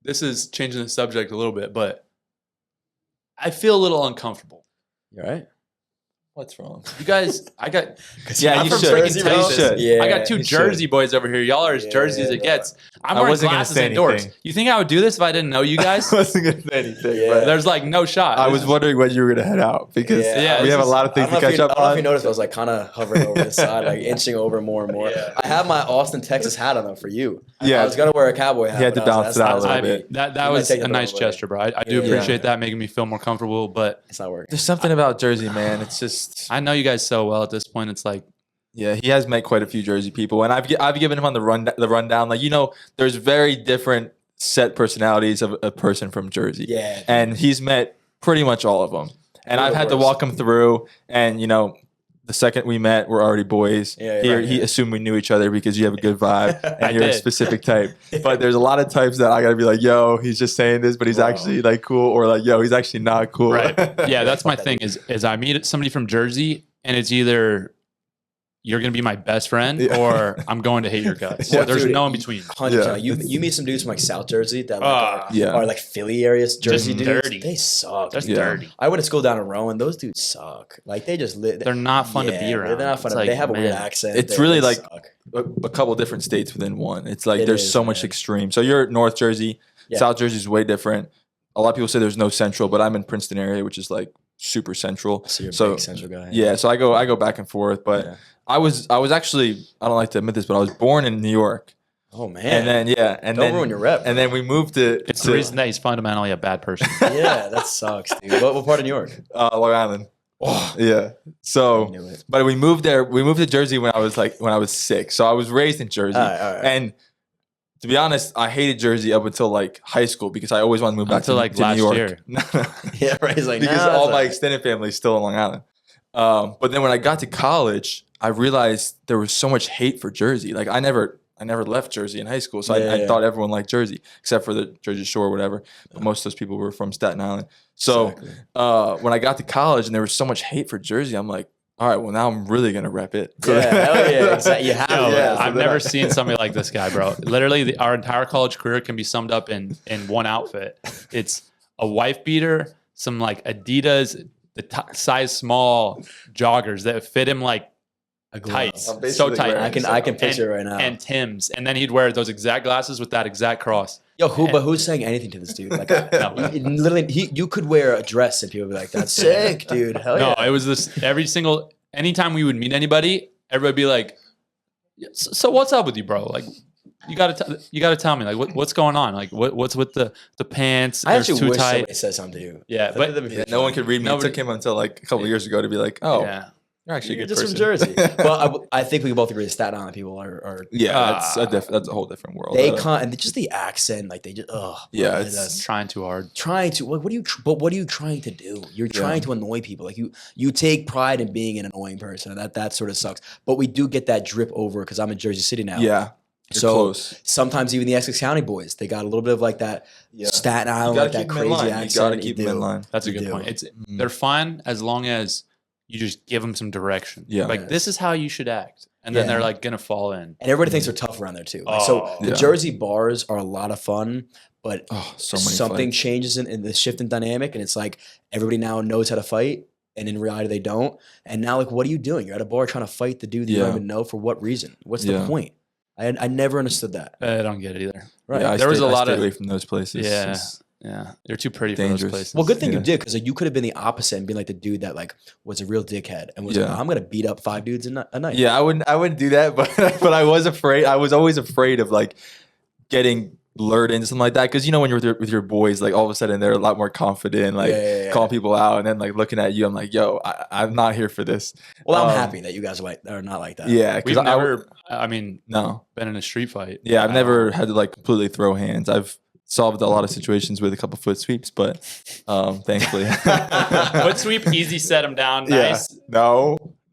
This is changing the subject a little bit, but I feel a little uncomfortable. You all right? What's wrong? You guys, I got Yeah, I'm you from should. freaking You Texas. should. Yeah. I got two you Jersey should. boys over here. Y'all are as Jersey as it Yeah, gets. I'm I wearing wasn't gonna glasses say indoors. anything. You think I would do this if I didn't know you guys? I wasn't gonna say anything. Yeah. But There's like no shot. I This was is- wondering when you were gonna head out because Yeah, we this have a is- lot of I things don't to know if catch you, up I don't know if you on. noticed, I was like kind of hovering over the side, like inching over more and more. Yeah. I have my Austin, Texas hat on though for you. Yeah. I was gonna wear a cowboy hat. You had to but I was balance like, it out a that's little not- bit. That You might was take a it the nice wrong way. gesture, bro. I do Yeah. appreciate that, making me feel more comfortable. But It's not working. There's something about Jersey, man. It's just I know you guys so well at this point. It's like yeah, he has met quite a few Jersey people, and I've given him on the rundown. Like there's very different set personalities of a person from Jersey. Yeah. And he's met pretty much all of them. And Who are I've the had to worst? walk him through. And the second we met, we're already boys. Yeah, He right, he yeah. assumed we knew each other because you have a good vibe I and you're a did. specific type. But there's a lot of types that I gotta be like, yo, he's just saying this, but he's Bro. actually like cool, or like, yo, he's actually not cool. right. Yeah, that's my Fuck that thing. Is I meet somebody from Jersey, and it's either you're gonna be my best friend Yeah. or I'm going to hate your guts. Yeah, There's dude. no in between. 100%. Yeah. You meet some dudes from like South Jersey that like Ah. are, Yeah. are like Philly areas, Jersey dudes. dirty. They suck. That's Yeah. dirty. I went to school down in Rowan. Those dudes suck. Like they just live. They're not fun to be around. They're not fun. It's To, like, they have a weird man. accent. It's They really they like- suck. a couple different states within one. It's like It there's is, so much man. extreme. So you're North Jersey, Yeah. South Jersey is way different. A lot of people say there's no central, but I'm in Princeton area, which is like super central. So you're a So, big central guy. Yeah, so I go back and forth. But Yeah. I was actually, I don't like to admit this, but I was born in New York, Oh man. and then don't ruin your rep. and then we moved to It's the reason that he's fundamentally a bad person. yeah, that sucks, dude. What part of New York? Long Island. Oh, Yeah. I So, knew it. but we moved there. We moved to Jersey when I was 6. So I was raised in Jersey, All right. and to be honest, I hated Jersey up until like high school because I always wanted to move back Until, to, like, to last New York. year. Yeah, right. He's like, Because nah, all it's my like- extended family is still in Long Island. But then when I got to college, I realized there was so much hate for Jersey. Like I never left Jersey in high school, so Yeah, I yeah. thought everyone liked Jersey except for the Jersey Shore or whatever. But most of those people were from Staten Island. So Exactly. when I got to college and there was so much hate for Jersey, I'm like, all right, well now I'm really gonna rep it. Yeah, hell yeah, exactly. You have Yo, to. yeah, so I've then never I- seen somebody like this guy, bro. Literally, our entire college career can be summed up in one outfit. It's a wife beater, some like Adidas, size small joggers that fit him like A glove. tights, I'm so basically tight. wearing I can picture it right now. And Tim's, and then he'd wear those exact glasses with that exact cross. Yo, but who's saying anything to this dude? Like, No. literally, you could wear a dress and people would be like, "That's sick, dude." Hell No, yeah. it was this anytime we would meet anybody, everybody would be like, so what's up with you, bro? Like, you gotta tell me, like, what's going on? Like, what's with the pants? I They're actually too wish tight. somebody said something to you. Yeah, but That'd be Yeah, pretty no one funny. could read me. Nobody- It took him until like a couple years ago to be like, oh, yeah. you're actually a You're good just person. from Jersey. Well, I think we can both agree that Staten Island people are Yeah, that's a whole different world. they can't, and just the accent, like they just Yeah, bro, it's- that's Trying too hard. trying to. What are you? But what are you trying to do? You're trying to annoy people. Like you take pride in being an annoying person, and that sort of sucks. But we do get that drip over because I'm in Jersey City now. Yeah, you're So close. sometimes even the Essex County boys, they got a little bit of like that Yeah. Staten You Island, gotta like that keep them in crazy line. accent. You gotta You keep them in do. line. That's a You good do. point. It's Mm. they're fine as long as you just give them some direction. Yeah. Like, this is how you should act, and then Yeah. they're like gonna fall in. And everybody thinks they're tough around there too. Like, so Oh. the Yeah. Jersey bars are a lot of fun, but Oh, so many something fights. changes in the shift in dynamic, and it's like everybody now knows how to fight, and in reality they don't. And now, like, what are you doing? You're at a bar trying to fight the dude that you Yeah. don't even know for what reason? What's the Yeah. point? I never understood that. I don't get it either. Right. Yeah, There was a lot I stay of- away from those places. Yeah. It's- Yeah, they're too pretty for Dangerous. those places. Well, good thing you Yeah. did, because like, you could have been the opposite and been like the dude that like was a real dickhead and was like, Yeah. I'm gonna beat up 5 dudes a night. Yeah, I wouldn't do that, but but I was afraid. I was always afraid of like getting lured into something like that? Because you know when you're with your boys, like all of a sudden they're a lot more confident, like calling people out, and then like looking at you, I'm like, yo, I'm not here for this. Well, I'm happy that you guys are not like that. Yeah, We've never, I mean, no, been in a street fight. Yeah, I've never had to like completely throw hands. I've solved a lot of situations with a couple foot sweeps, but thankfully. Foot sweep, easy, set him down, nice. Yeah.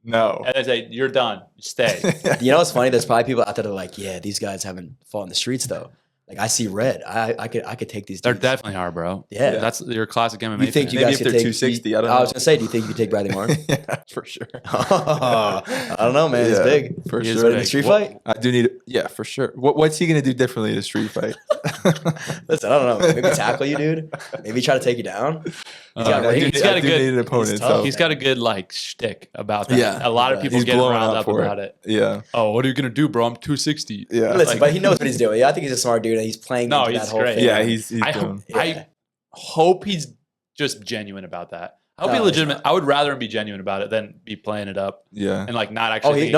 No. And I say, you're done. Stay. You know what's funny? There's probably people out there that are like, yeah, these guys haven't fought in the streets though. Like I see red. I could take these. They dudes. definitely are, bro. Yeah. That's your classic MMA. You think fan. you Maybe guys if could they're take 260, I don't know. I was gonna say, do you think you could take Bradley Martyn? Yeah, for sure. I don't know, man. He's big. For He is sure. In the street fight? I do need. Yeah, for sure. What's he gonna do differently in a street fight? Listen, I don't know. Maybe tackle you, dude. Maybe try to take you down. He's got I do range. he's got a need good- an opponent. he's So. tough. He's got a good like shtick about that. Yeah. A lot of people He's get blowing riled up up for about it. Yeah. Oh, what are you gonna do, bro? I'm 260. Yeah. Listen, but he knows what he's doing. Yeah, I think he's a smart dude, and he's playing No, into he's that whole great. thing. Yeah, he's I doing. hope he's just genuine about that. I hope No, he's he's legitimate. not. I would rather him be genuine about it than be playing it up Yeah. and like not Oh, actually.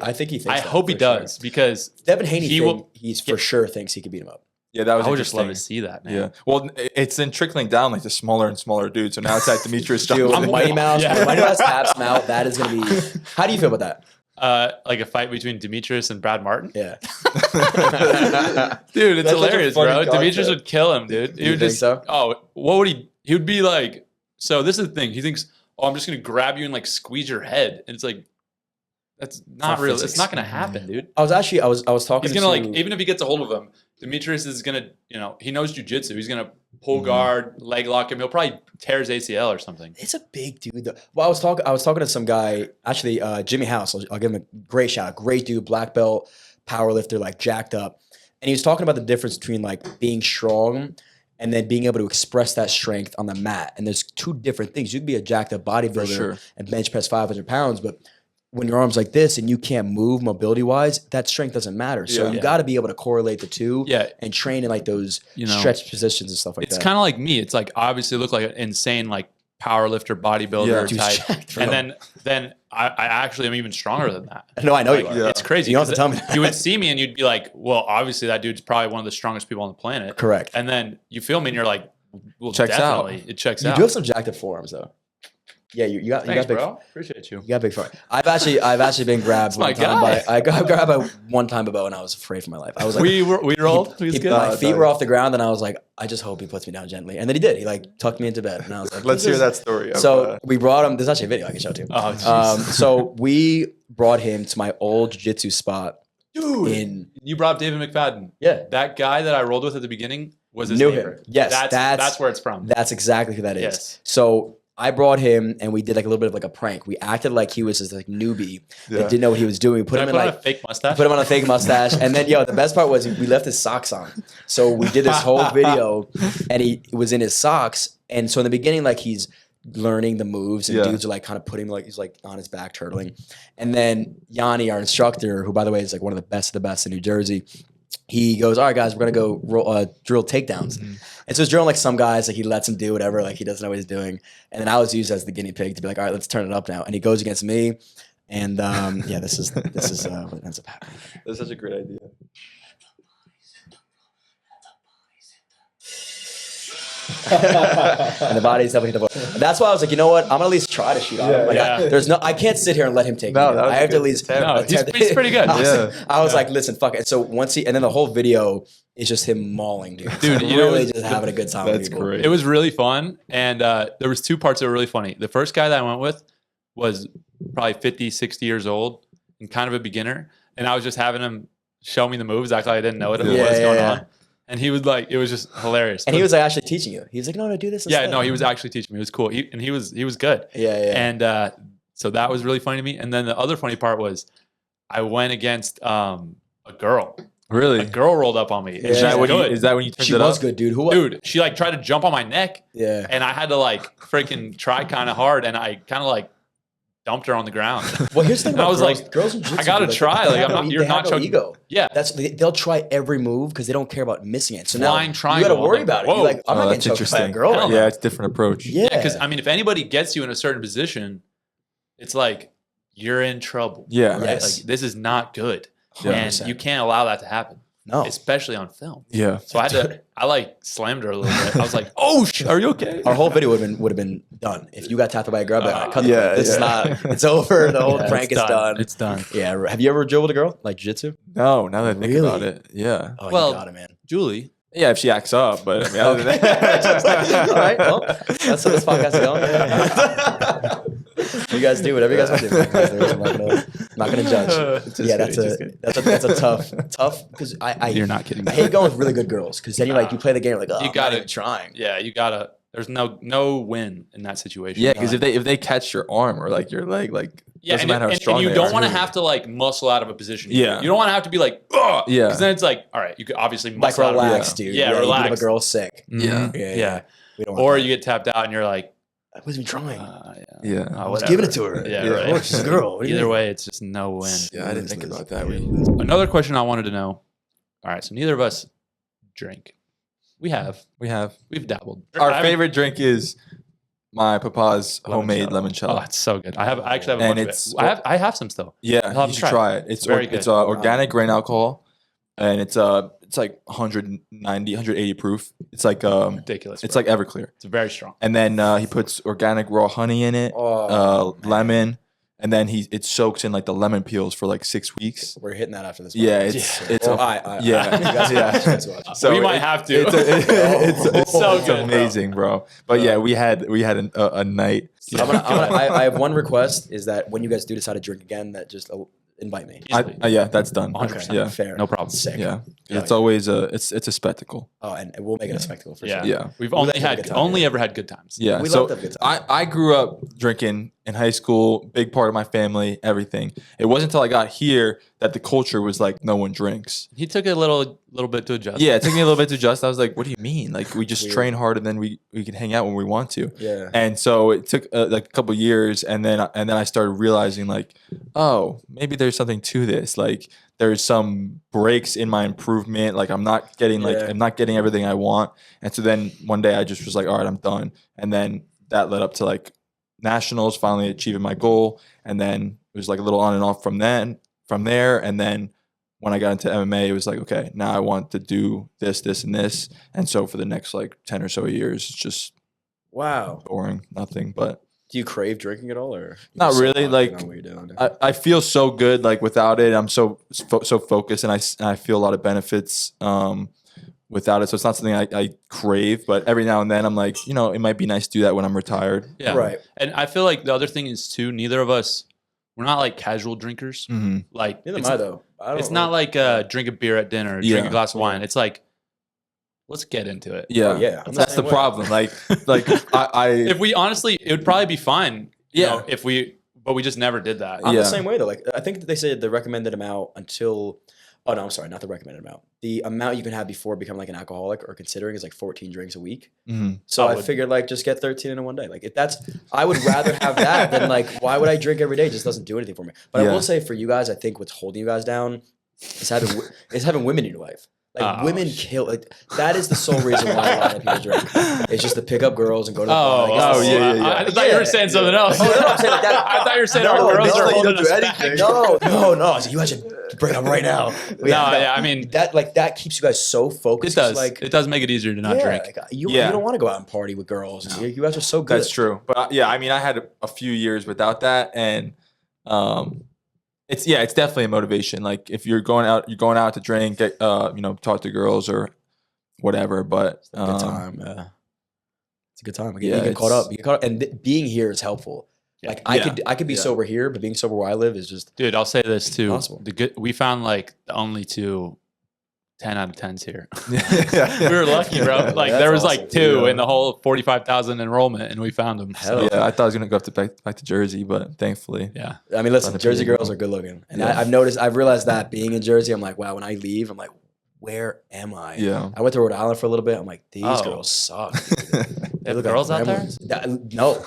I think he thinks. I that, hope he for sure. does because Devin Haney, He will- he's for sure thinks he could beat him up. Yeah, that was I would just love to interesting. see that, man. Yeah. Well, it's then trickling down like the smaller and smaller dudes. So now it's like Demetrius Dude, Johnson. when Mighty Mouse, Yeah. when Mighty Mouse taps him out, that is going to be. How do you feel about that? Like a fight between Demetrius and Brad Martyn. Yeah. Dude, it's That's such a hilarious, funny bro. Demetrius concept. would kill him, dude. He You would think just. so? Oh, what would he? He would be like. So this is the thing. He thinks, oh, I'm just gonna grab you and like squeeze your head, and it's like, that's not not real. physics. It's not gonna happen, dude. I was talking. He's gonna to, like, even if he gets a hold of him, Demetrius is gonna, he knows jujitsu. He's gonna pull Mm-hmm. guard, leg lock him. He'll probably tear his ACL or something. It's a big dude. Though. Well, I was talking to some guy, actually, Jimmy House. I'll give him a great shout out. Great dude, black belt, power lifter, like jacked up. And he was talking about the difference between like being strong and then being able to express that strength on the mat. And there's two different things. You can be a jacked up bodybuilder sure. and bench press 500 pounds, but when your arm's like this and you can't move mobility wise, that strength doesn't matter. So Yeah. you got to be able to correlate the two Yeah. and train in like those You know, stretch positions and stuff like It's that. kind of like me. It's like obviously look like an insane like power lifter, bodybuilder Yeah. Dude's type, jacked, bro. and then I actually am even stronger than that. No, I know Like, you are. Yeah. It's crazy. You don't have to 'cause tell me that. You would see me and you'd be like, well, obviously that dude's probably one of the strongest people on the planet. Correct. And then you feel me and you're like, well, Checks out. definitely. It checks You out. do have some jacked up forearms though. Yeah, you got Thanks, big. bro. Appreciate you. You got big forearm. I've actually been grabbed my one time guy. I got grabbed by one time by Bo and I was afraid for my life. I was like, We rolled. He was good. my feet were off the ground and I was like, I just hope he puts me down gently. And then he did. He like tucked me into bed and I was like, Let's this hear is- that story. So we brought him. There's actually a video I can show too. Oh, jeez. So we brought him to my old jiu-jitsu spot in You brought up David McFadden. yeah. That guy that I rolled with at the beginning was his Knew neighbor. him. Yes, that's where it's from. That's exactly who that is. Yes. So I brought him and we did like a little bit of like a prank. We acted like he was this like newbie Yeah. that didn't know what he was doing. We put Did I him in put on like a fake mustache? put him on a fake mustache. And then the best part was we left his socks on. So we did this whole video and he was in his socks. And so in the beginning, like he's learning the moves and Yeah. dudes are like kind of putting like he's like on his back turtling. And then Yanni, our instructor, who by the way is like one of the best in New Jersey, he goes, all right, guys, we're going to go drill takedowns. And so he's drilling like some guys, like he lets him do whatever, like he doesn't know what he's doing. And then I was used as the guinea pig to be like, all right, let's turn it up now. And he goes against me. And yeah, this is what ends up happening. That's such a great idea. And the body's definitely hit the floor. That's why I was like, you know what? I'm going to at least try to shoot on him. Like, yeah. I can't sit here and let him take No, me. that was I have to good. at least. No, attempt- he's pretty good. I was like, listen, fuck it. So and then the whole video is just him mauling dudes. Dude, Like, you know, really just having a good time with That's people. great. It was really fun, and there was two parts that were really funny. The first guy that I went with was probably 50, 60 years old and kind of a beginner, and I was just having him show me the moves, act like I didn't know what was going on. And he was like, it was just hilarious. And he was like actually teaching you. He was like, no, do this instead. yeah, no, he was actually teaching me. It was cool. He was good. Yeah. And so that was really funny to me. And then the other funny part was I went against a girl. Really? A girl rolled up on me. And Yeah. she's Is that when good. is that when you turned She it was up? good, dude. Who was? Dude, she like tried to jump on my neck. Yeah. And I had to like freaking try kind of hard, and I kind of like dumped her on the ground. Well, here's the thing And I about was girls. like, Girls in jiu-jitsu, I gotta like, try. they Like, have I'm not- no- you're they have not no choking- ego. Yeah, They'll try every move because they don't care about missing it. So Flying now triangle, you got to worry like, about it. whoa. You're like, I'm Oh, not that's getting choked by a interesting. girl. Hell Right no. Yeah, it's a different approach. Yeah. because I mean, if anybody gets you in a certain position, it's like you're in trouble. Yeah. Right? Yes. Like this is not good, 100%. and you can't allow that to happen. No. especially on film. Yeah. So I like slammed her a little bit. I was like, "Oh, are you okay?" Our whole video would have been done if you got tapped by a girl. Like, cut the yeah, clip. This is yeah. not. It's over. The whole prank is done. It's done. Yeah. Have you ever dribbled a girl like jiu-jitsu? No, now that I think Really? about it, yeah. Oh, Well, you got it, man. Julie. Yeah, if she acts up, but I mean, other than that, Just like, all right, well, that's how this podcast is going. You guys do whatever you guys want to do. I'm not gonna judge. Yeah, that's a tough because I You're not kidding. I hate going with really good girls because then you play the game like, oh, You I'm gotta- not even trying. Yeah, you gotta. There's no win in that situation. yeah, because if they catch your arm or like your leg, like Yeah, doesn't matter how and strong you they don't are. want to have to like muscle out of a position. Yeah. You don't want to have to be like, ugh. Yeah. Because then it's like, all right, you could obviously Like muscle out of relax, it. dude. Yeah, You give relax. a girl sick. Yeah. Yeah. We don't want Or that. you get tapped out and you're like, I wasn't trying. Yeah. oh, I was whatever. giving it to her. Yeah, Yeah. right. Oh, she's a girl. What do you Either mean? way, it's just no win. Yeah, I didn't think about that. Another question I wanted to know. All right, so neither of us drink. We've dabbled. Our I haven't- favorite drink is my papa's homemade limoncello. limoncello. Oh, it's so good. I actually have a And bunch it's- of it. I have some still. Yeah, I'll have you to should try try it. It's very good. organic grain alcohol, and it's like 190, 180 proof. It's like Ridiculous. it's bro. like Everclear. It's very strong. And then he puts organic raw honey in it, Oh, man. lemon, and then it soaks in like the lemon peels for like 6 weeks. We're hitting that after this. Yeah, podcast. it's Well, yeah. You guys Yeah. watch, you guys watch. So we might have to. It's so it's good, bro. amazing, bro. But yeah, we had a night. I have one request is that when you guys do decide to drink again, that just invite me. Yeah, that's done. 100%. Yeah, Fair. No problem. Sick. yeah. Yeah. It's always it's a spectacle. Oh, and we'll make it a spectacle for Yeah. sure. Yeah. We've We only like to have a had good time, only yeah. ever had good times. Yeah. We so love to have a good time. I grew up drinking in high school, big part of my family, everything. It wasn't until I got here that the culture was like no one drinks. He took a little bit to adjust. Yeah, it took me a little bit to adjust. I was like, what do you mean? Like we just Weird. train hard and then we can hang out when we want to. Yeah. And so it took like a couple years, and then I started realizing like, oh, maybe there's something to this. Like there's some breaks in my improvement. Like I'm not getting I'm not getting everything I want. And so then one day I just was like, all right, I'm done. And then that led up to like nationals, finally achieving my goal. And then it was like a little on and off from there. And then when I got into MMA, it was like, okay, now I want to do this, this, and this. And so for the next like 10 or so years, it's just Wow. boring, nothing. But Do you crave drinking at all, or Not you're so really, locked like, in on what you're doing? I feel so good like without it. I'm so focused, and I feel a lot of benefits without it. So it's not something I crave, but every now and then I'm like, it might be nice to do that when I'm retired. Yeah. Right. And I feel like the other thing is too, neither of us, we're not like casual drinkers. Mm-hmm. Like Neither am it's, I though. I don't it's not like drink a beer at dinner, drink a Yeah. glass of wine. It's like, let's get into it. Yeah, Oh, yeah. I'm That's the same way. problem. Like I If we honestly, it would probably be fine. Yeah. But we just never did that. I'm Yeah. the same way though. Like I think that they said the recommended amount until. Oh no, I'm sorry, not the recommended amount. The amount you can have before becoming like an alcoholic or considering is like 14 drinks a week. mhm. So I I would- figured like just get 13 in one day. Like if that's, I would rather have that than like why would I drink every day? It just doesn't do anything for me. But I Yeah. will say for you guys, I think what's holding you guys down is having women in your life. Like Oh, women kill. Like that is the sole reason why a lot of people drink. It's just to pick up girls and go to the bar. Like, it's the- yeah. I thought you were saying something else. Oh, no, I'm saying like that. I thought you were saying No, our girls no, are you holding don't do us back. anything. No. I said, you guys should break up right now. I mean, that keeps you guys so it focused. does. Like, It does make it easier to not drink. like, you Yeah. don't want to go out and party with girls. And you guys are so good. That's true. But yeah, I mean, I had a few years without that, and it's definitely a motivation. Like if you're going out to drink, talk to girls or whatever. But It's a good time. Yeah. It's a good time. Yeah, You get caught up. You get caught up. And being here is helpful. Yeah. Like Yeah. I could be Yeah. sober here, but being sober where I live is just Dude, I'll say this too. Possible. We found like the only two 10 out of 10s here. yeah, We were lucky, bro. Like That's there was awesome. like two Yeah. in the whole 45,000 enrollment, and we found them. Hell So, yeah. I thought I was gonna go back to Jersey, but thankfully, yeah. I mean, listen, Not a Jersey big girls deal. are good looking. And Yeah. I've realized that being in Jersey, I'm like, wow, when I leave, I'm like, where am I? yeah. I went to Rhode Island for a little bit. I'm like, these Oh. girls suck. They have look like girls out there? gremlins. No,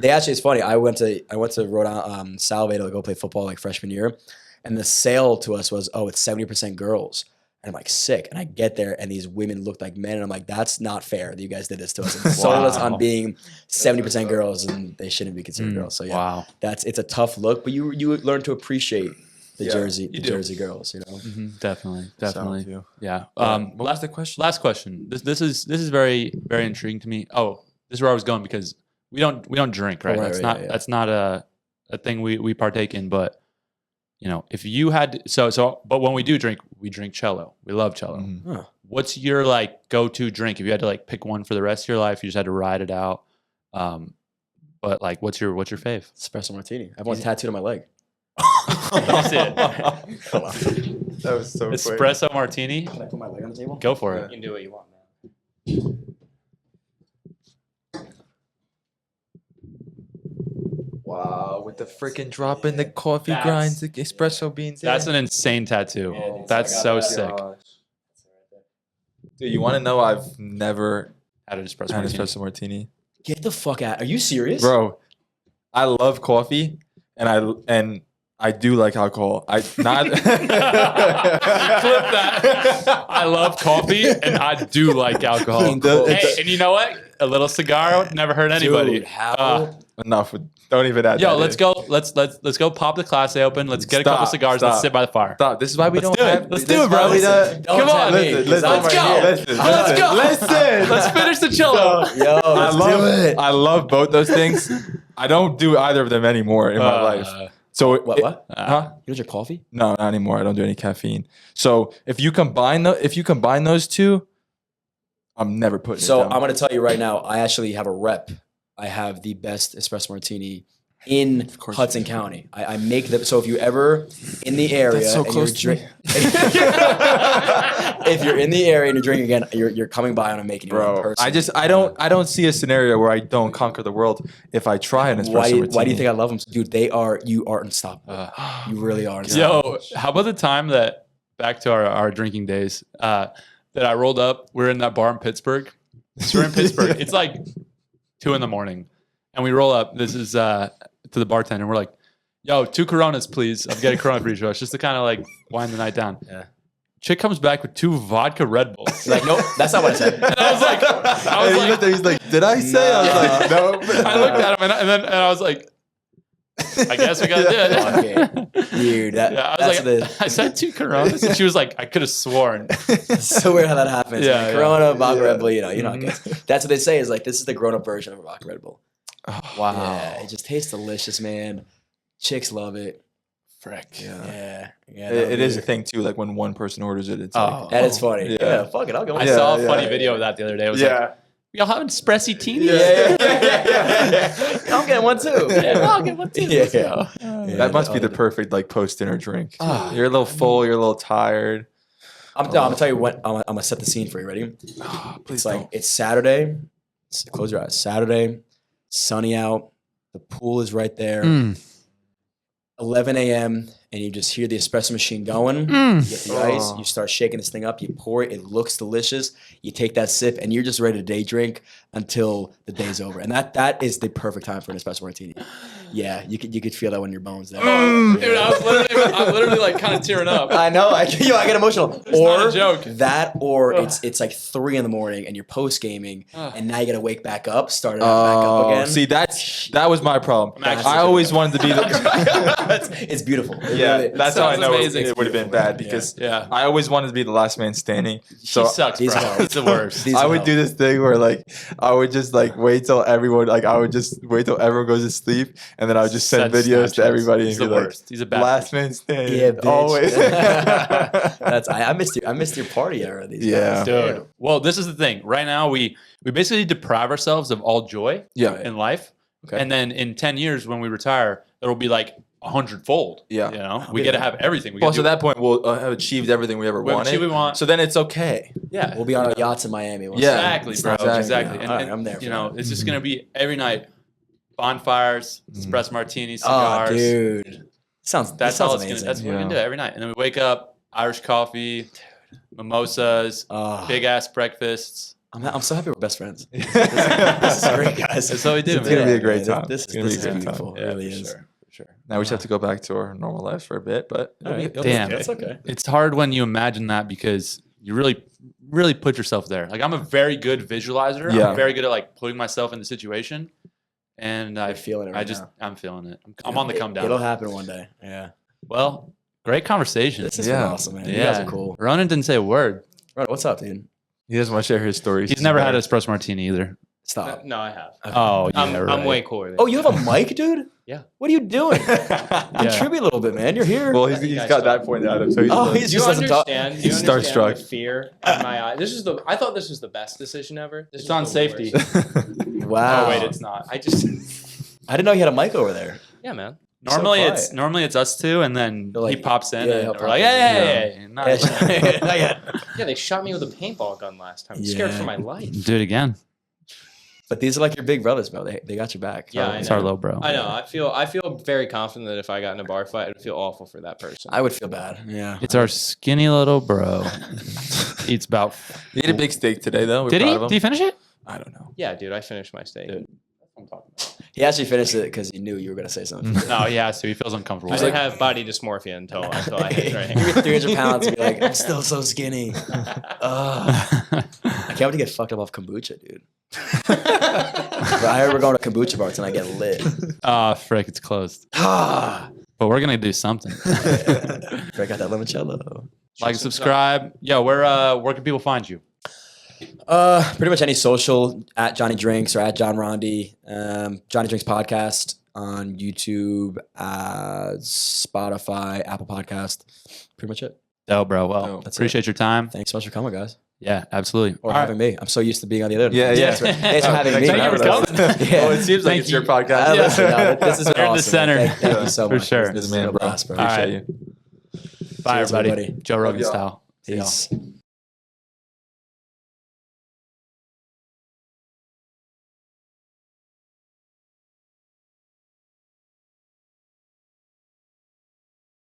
they actually, it's funny. I went to Rhode Island, Salvador to go play football like freshman year. And the sale to us was, oh, it's 70% girls. And I'm like, sick. And I get there and these women looked like men. And I'm like, that's not fair that you guys did this to us. And sold us on Wow. being 70% girls and they shouldn't be considered girls. So yeah, Wow. it's a tough look, but you learn to appreciate the Jersey girls, you know. Definitely. So, Yeah. what was the question? Last question. This is very very intriguing to me. Oh, this is where I was going because we don't drink, right? That's not a thing we partake in. But you know, if you had but when we do drink, we drink cello. We love cello. Huh. What's your like go-to drink if you had to like pick one for the rest of your life? You just had to ride it out. But like, what's your fave? Espresso martini. I have one tattooed on my leg. Let me see it. Hold on. That was so quick. Espresso martini. Can I put my leg on the table? Go for it. You can do what you want, man. Wow, with the freaking drop in the coffee grinds, the espresso beans. That's an insane tattoo. Yeah, That's so sick. Dude, you want to know? I've never Had an espresso had an martini. espresso martini, Get the fuck out. Are you serious? bro. I love coffee, and I do like alcohol. I not Clip that. I love coffee and I do like alcohol. Hey, and you know what? A little cigar never hurt anybody. Dude, how? enough. Don't even add. Yo, that let's in. go. Let's go pop the class A open. Let's get a couple Stop, cigars. stop. Let's sit by the fire. Stop. This is why we Let's don't do it. have. Let's this do it, is bro. why we don't- Don't Come tell on. me, Listen, 'cause listen, Let's go. Listen, Let's go. Listen. Let's finish the cello. Yo, I love both those things. I don't do either of them anymore in my life. So What? Huh? You don't drink coffee? No, not anymore. I don't do any caffeine. So if you combine those two, I'm never putting So it down. I'm going to tell you right now, I actually have a rep. I have the best espresso martini in course Hudson County. I make them. So if you ever in the area, That's so and close to you're if you're in the area and you're drinking again, you're coming by and I'm making you one Bro, person. I don't see a scenario where I don't conquer the world if I try an espresso martini. Why do you think I love them, dude? You are unstoppable. You really are. Yo, how about the time that back to our drinking days that I rolled up? We're in that bar in Pittsburgh. So we're in Pittsburgh. It's like 2 a.m. and we roll up. This is to the bartender. And we're like, "Yo, 2 Coronas, please. I'm getting Corona for each of us, just to kind of like wind the night down." Yeah. Chick comes back with 2 vodka Red Bulls. Like, nope, that's not what I said. And I was like, And he looked at me, he's like, "Did I say?" I was like, "No." I looked at him and I was like, I guess we gotta do it. Okay. Dude, Yeah, I was like, I said 2 Coronas, and she was like, I could have sworn. It's so weird how that happens. Yeah, Man. yeah. Corona, vodka Yeah. Red Bull, you know, I guess. That's what they say is like, this is the grown up version of a vodka Red Bull. Wow. Yeah, it just tastes delicious, man. Chicks love it. Frick. Yeah. It is a thing too. Like when one person orders it, it's like, That is funny. Yeah. Yeah, fuck it. I'll go. I with saw it. a funny video of that the other day. It was like, y'all having espresso teenies? Yeah. I'm getting one too. Yeah, I'll get one too. Let's go. that must be the perfect like post dinner drink. Ah. You're a little full. You're a little tired. I'm gonna tell you what. I'm gonna set the scene for you. Ready? Please It's like it's Saturday. Close your eyes. Saturday, sunny out. The pool is right there. 11 a.m. and you just hear the espresso machine going. You get the ice. You start shaking this thing up. You pour it. It looks delicious. You take that sip, and you're just ready to day drink until the day's over. And that is the perfect time for an espresso martini. Yeah, you could feel that when your bones there. Dude, I'm literally like kind of tearing up. I know. I get emotional. not a joke. That, or it's like 3 a.m. and you're post gaming, and now you got to wake back up, start it back up again. See, that was my problem. actually I always wanted to be the. It's beautiful. It Yeah, really- that's how I sounds know amazing. it would have been bad because Yeah. I always wanted to be the last man standing. She So sucks, these bro. help. It's the worst. These I would help. do this thing where like I would just like wait till everyone goes to sleep, and then I would just send videos to everybody He's and the be like, worst. He's a bad last man standing. Yeah, bitch. Always. That's I missed your party era. These Yeah. days. Dude. Well, this is the thing. Right now, we basically deprive ourselves of all joy Yeah. in life. Okay. And then in 10 years, when we retire, it'll be like 100-fold. Yeah. You know, we get to have everything. We Well, get so to at that point we'll have achieved everything we ever We've wanted. achieved what we want. So then it's okay. yeah. We'll be on our yachts in Miami. once Yeah. Exactly, bro. Exactly. Exactly. All right, I'm there for You know, that. it's just going to be every night bonfires, espresso martinis, Oh, cigars. dude. That's all all it's it's amazing. That's what we're Yeah. gonna do every night, and then we wake up, Irish coffee, mimosas, Oh, big ass breakfasts. I'm so happy we're best friends. This is great, guys. That's what we do, It's man. gonna be a great man. time. This It's gonna be is a great beautiful. Yeah, It really for is. sure. For sure. Now we just have to go back to our normal lives for a bit, but All right, Damn. That's okay. It's hard when you imagine that because you really put yourself there. Like I'm a very good visualizer. Yeah. I'm very good at like putting myself in the situation, and I'm feeling it right now. I'm feeling it. I'm on the come down. It'll happen one day. Yeah. Well, Great conversation. This has been awesome, man. You guys are cool. Ronan didn't say a word. Right, what's up, dude? He doesn't want to share his stories. He's never had an espresso martini either. Stop. No, I have. Oh, yeah, I'm way cooler. Than Oh, you have a mic, dude? Yeah. What are you doing? Contribute a little bit, man. You're here. Well, he's got that point out of him. So he's Do you just doesn't talk. understand? Do you He's understand starstruck. the fear in my eye? I thought this was the best decision ever. This It's is on the safety. worst. Wow. Oh, wait, it's not. I just. I didn't know you had a mic over there. Yeah, man. Normally quiet. it's us two, and then You're like, he pops in, yeah, and he'll we're pop like, in, hey, not Yeah. Yeah, they shot me with a paintball gun last time. I'm scared Yeah. for my life. do it again. But these are like your big brothers, bro. They got your back. Yeah, I It's know. our little bro. I know. I feel very confident that if I got in a bar fight, I'd feel awful for that person. I would feel bad. Yeah. It's our skinny little bro. Eats about. He ate a big steak today, though. We're Did he? proud of him. Did he finish it? I don't know. Yeah, dude, I finished my steak. Dude. He actually finished it because he knew you were going to say something. No, he has to. He feels uncomfortable. I didn't have body dysmorphia until I hit it right You're here. 300 pounds and be like, I'm still so skinny. Ugh. I can't wait to get fucked up off kombucha, dude. But I heard we're going to kombucha bar tonight. Get lit. Oh, frick, it's closed. Ah. But we're gonna do something. I got that limoncello. Like, subscribe. Yo, where can people find you? Pretty much any social at Johnny Drinks or at John Rondi. Johnny Drinks podcast on YouTube, Spotify, Apple Podcast. Pretty much it. Oh, bro. Well, No, that's appreciate your time. Thanks so much for coming, guys. Yeah, absolutely. Or All having me. I'm so used to being on the other end. Yeah, yeah. Thanks for having me. Thank you for coming. Yeah. Well, it seems like Thank it's your you. podcast. Listen, no, this is You're in the awesome. center. Thank you so For much. sure. This This is man, a bro. blast, bro. All Appreciate right. you. Bye, Cheers, everybody. everybody. Joe Rogan y'all. style. See y'all. Peace.